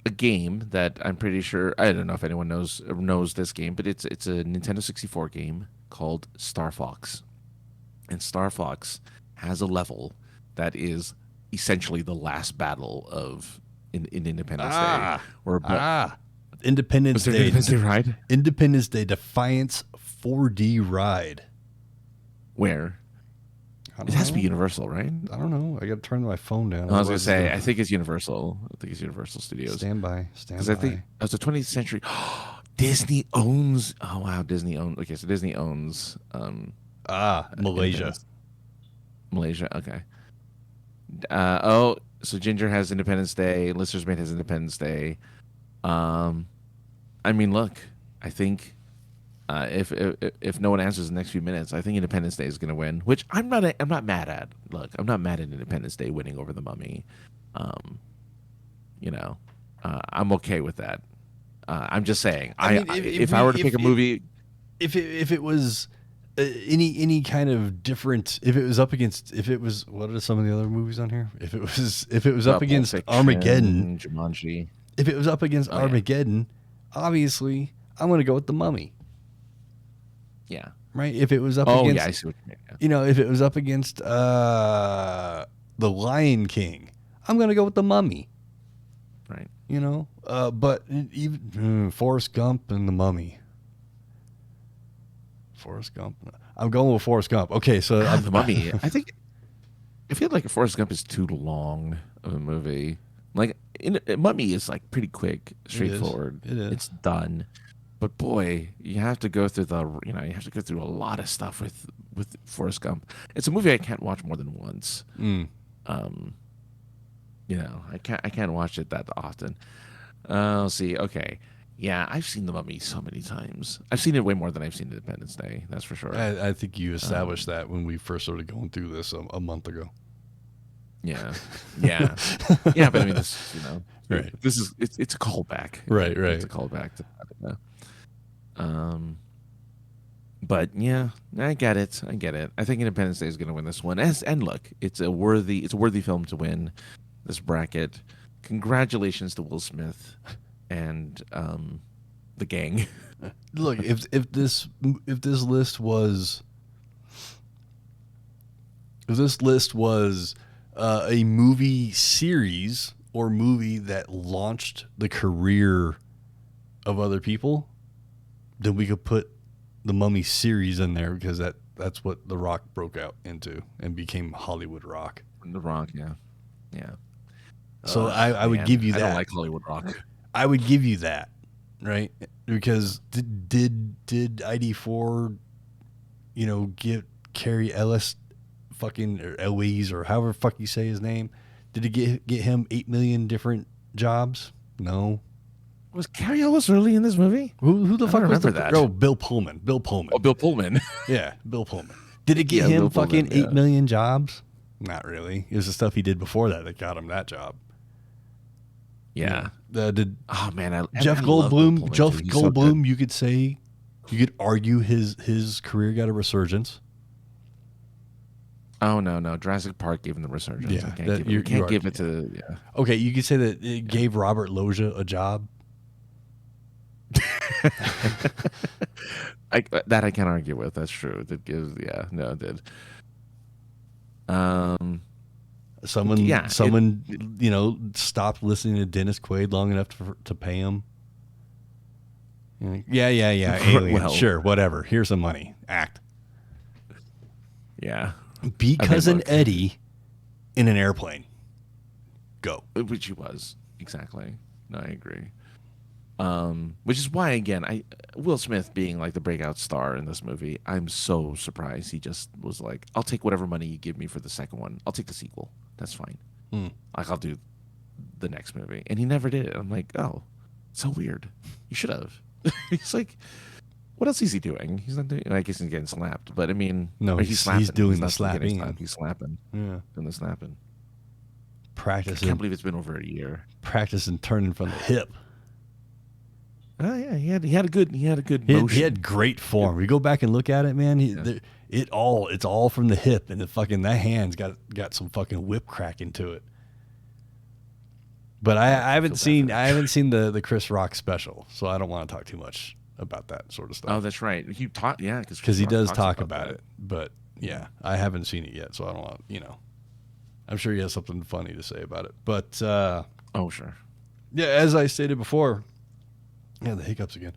a game that I'm pretty sure, I don't know if anyone knows this game, but it's a Nintendo 64 game called Star Fox. And Star Fox has a level that is essentially the last battle in Independence Day. Independence Day. Independence Day ride? Independence Day Defiance 4D ride. Where? It has to be Universal, right? I don't know. I got to turn my phone down. I was going to say, I think it's Universal. I think it's Universal Studios. Stand by. Because I think it's a 20th century. Disney owns. Oh wow, Disney owns. Okay, so Disney owns. Malaysia. Malaysia. Okay. So Ginger has Independence Day. Lister's Mate has Independence Day. I mean, look. I think if no one answers in the next few minutes, I think Independence Day is going to win. Which I'm not mad at. Look, I'm not mad at Independence Day winning over the Mummy. I'm okay with that. I'm just saying. If I were to pick a movie, if it was any kind of different, if it was what are some of the other movies on here? If it was up against Armageddon, Jumanji. If it was up against Armageddon, obviously I'm going to go with the Mummy. Yeah. Right. If it was up against, I see what you mean. Yeah. If it was up against the Lion King, I'm going to go with the Mummy. Right. But even Forrest Gump and the Mummy. Forrest Gump. I'm going with Forrest Gump. Okay, so the Mummy. I feel like Forrest Gump is too long of a movie. Like Mummy is like pretty quick, straightforward. It is. It's done. But boy, you have to go through a lot of stuff with Forrest Gump. It's a movie I can't watch more than once. I can't watch it that often. Let's see. Okay. Yeah, I've seen The Mummy so many times. I've seen it way more than I've seen Independence Day. That's for sure. I think you established that when we first started going through this a month ago. Yeah. Yeah. Yeah, but I mean, this, right. It's a callback. Right. It's a callback to that. But yeah, I get it. I get it. I think Independence Day is going to win this one. And look, it's a worthy film to win this bracket. Congratulations to Will Smith and the gang. Look, if this list was a movie series or movie that launched the career of other people, then we could put the Mummy series in there because that's what The Rock broke out into and became Hollywood Rock. The Rock, yeah. So I would give you that. I don't like Hollywood Rock. I would give you that, right? Because did ID4, get Carrie Ellis fucking or Eloise or however fuck you say his name? Did it get him 8 million different jobs? No. Was Carrie Ellis really in this movie? Who the fuck was that? Oh, Bill Pullman. Bill Pullman. Oh, Bill Pullman. Yeah, Bill Pullman. Did it get him Bill fucking Pullman, 8 million jobs? Not really. It was the stuff he did before that got him that job. Yeah. Did Oh man, Jeff I love Bill Goldblum? Pullman, Jeff too. He's so Goldblum. You could argue his career got a resurgence. Oh no, Jurassic Park gave him the resurgence. Yeah, you can't give it to. Yeah. Okay, you could say that it gave Robert Loggia a job. I can't argue with. That's true. That gives. Yeah, no, it did. Someone stopped listening to Dennis Quaid long enough to pay him. Yeah. Alien. Well, sure, whatever. Here's some money. Act. Yeah. Be Cousin Eddie in an airplane. Go. Which he was. Exactly. No, I agree. Which is why, again, Will Smith being like the breakout star in this movie, I'm so surprised. He just was like, I'll take whatever money you give me for the second one. I'll take the sequel. That's fine. Like, I'll do the next movie. And he never did it. I'm like, oh, so weird. You should have. He's like, what else is he doing? He's not doing. I guess he's getting slapped, but I mean, no, he's doing the slapping. He's slapping. Yeah, doing the slapping. Practicing. I can't believe it's been over a year. Practicing turning from the hip. Oh yeah, he had a good motion. He had great form. We go back and look at it, man. It's all from the hip, and that hand's got some fucking whip crack into it. But I haven't seen the Chris Rock special, so I don't want to talk too much about that sort of stuff. Oh, that's right. He taught, because he does talk about it. But yeah, I haven't seen it yet, so I don't want I'm sure he has something funny to say about it. But oh sure, yeah, as I stated before, yeah, the hiccups again.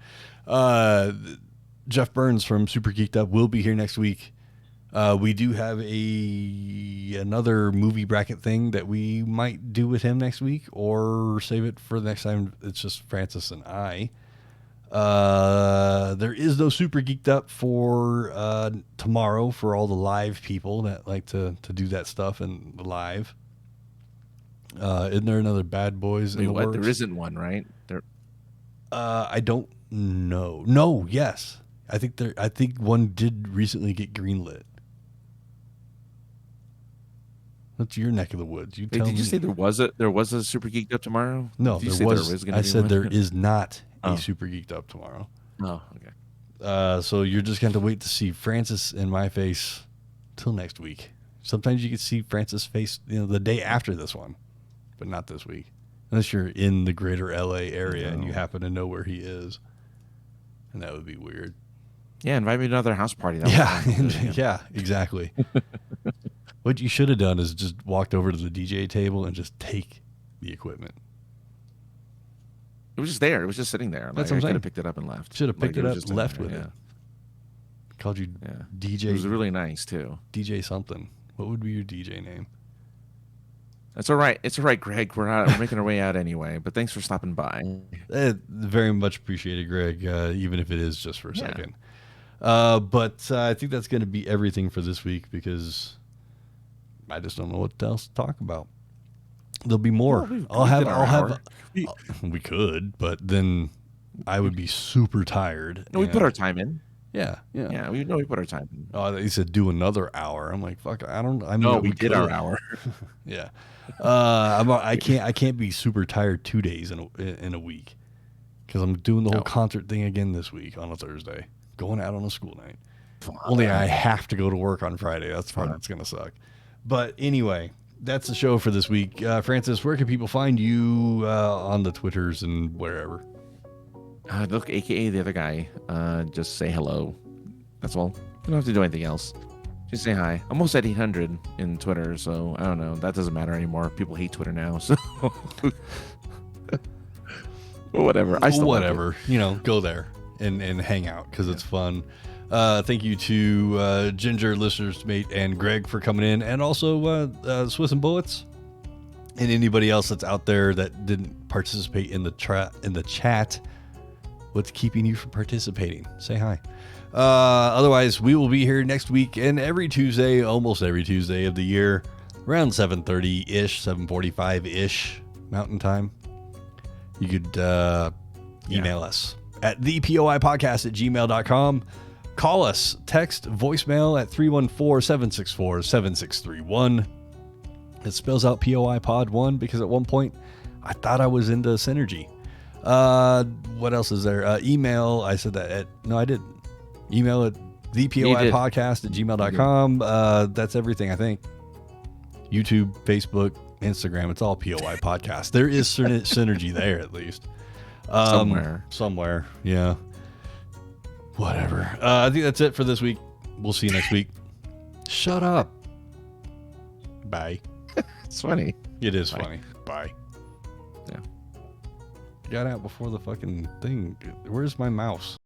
Jeff Burns from Super Geeked Up will be here next week. We do have another movie bracket thing that we might do with him next week, or save it for the next time. It's just Francis and I. There is no Super Geeked Up for tomorrow for all the live people that like to do that stuff and live. Isn't there another Bad Boys in the works? There isn't one, right? I don't know. No, yes. I think one did recently get greenlit. That's your neck of the woods. You tell me. Did you say there was a Super Geeked Up tomorrow? No, there was. I said there is not a Super Geeked Up tomorrow. Oh, okay. So you're just going to wait to see Francis and my face till next week. Sometimes you can see Francis' face, the day after this one, but not this week, unless you're in the greater LA area and you happen to know where he is, and that would be weird. Yeah, invite me to another house party. Yeah, exactly. What you should have done is just walked over to the DJ table and just take the equipment. It was just there. It was just sitting there. That's what I'm saying. I could have picked it up and left. Should have picked it up and left with it. Called you DJ. It was really nice, too. DJ something. What would be your DJ name? That's all right. It's all right, Greg. We're making our way out anyway, but thanks for stopping by. Very much appreciated, Greg, even if it is just for a second. But I think that's going to be everything for this week because I just don't know what else to talk about. There'll be more. We could, but then I would be super tired. No, we put our time in. Yeah. We put our time in. Oh, they said do another hour. I'm like, fuck. We did our hour. Yeah. I can't be super tired 2 days in a week because I'm doing the whole concert thing again this week on a Thursday, going out on a school night. Only I have to go to work on Friday. That's the part that's going to suck. But anyway, that's the show for this week. Francis, where can people find you on the Twitters and wherever? Look, AKA the other guy. Just say hello. That's all. You don't have to do anything else. Just say hi. I'm almost at 800 in Twitter, so I don't know. That doesn't matter anymore. People hate Twitter now, so whatever. I still whatever. Go there and hang out because it's fun. Thank you to Ginger, Listener's Mate, and Greg for coming in, and also Swiss and Bullets, and anybody else that's out there that didn't participate in the chat. What's keeping you from participating? Say hi. Otherwise, we will be here next week and every Tuesday, almost every Tuesday of the year, around 7:30-ish, 7:45-ish Mountain Time. You could email us at thepoipodcast@gmail.com. Call us, text, voicemail at 314-764-7631. It spells out POI Pod 1 because at one point I thought I was into Synergy. What else is there? Email. I said that no, I didn't. Email at thepoipodcast@gmail.com. That's everything, I think. YouTube, Facebook, Instagram. It's all POI Podcast. There is synergy there, at least. Somewhere. Yeah. Whatever. I think that's it for this week. We'll see you next week. Shut up. Bye. It's funny. It is funny. Bye. Yeah. Got out before the fucking thing. Where's my mouse?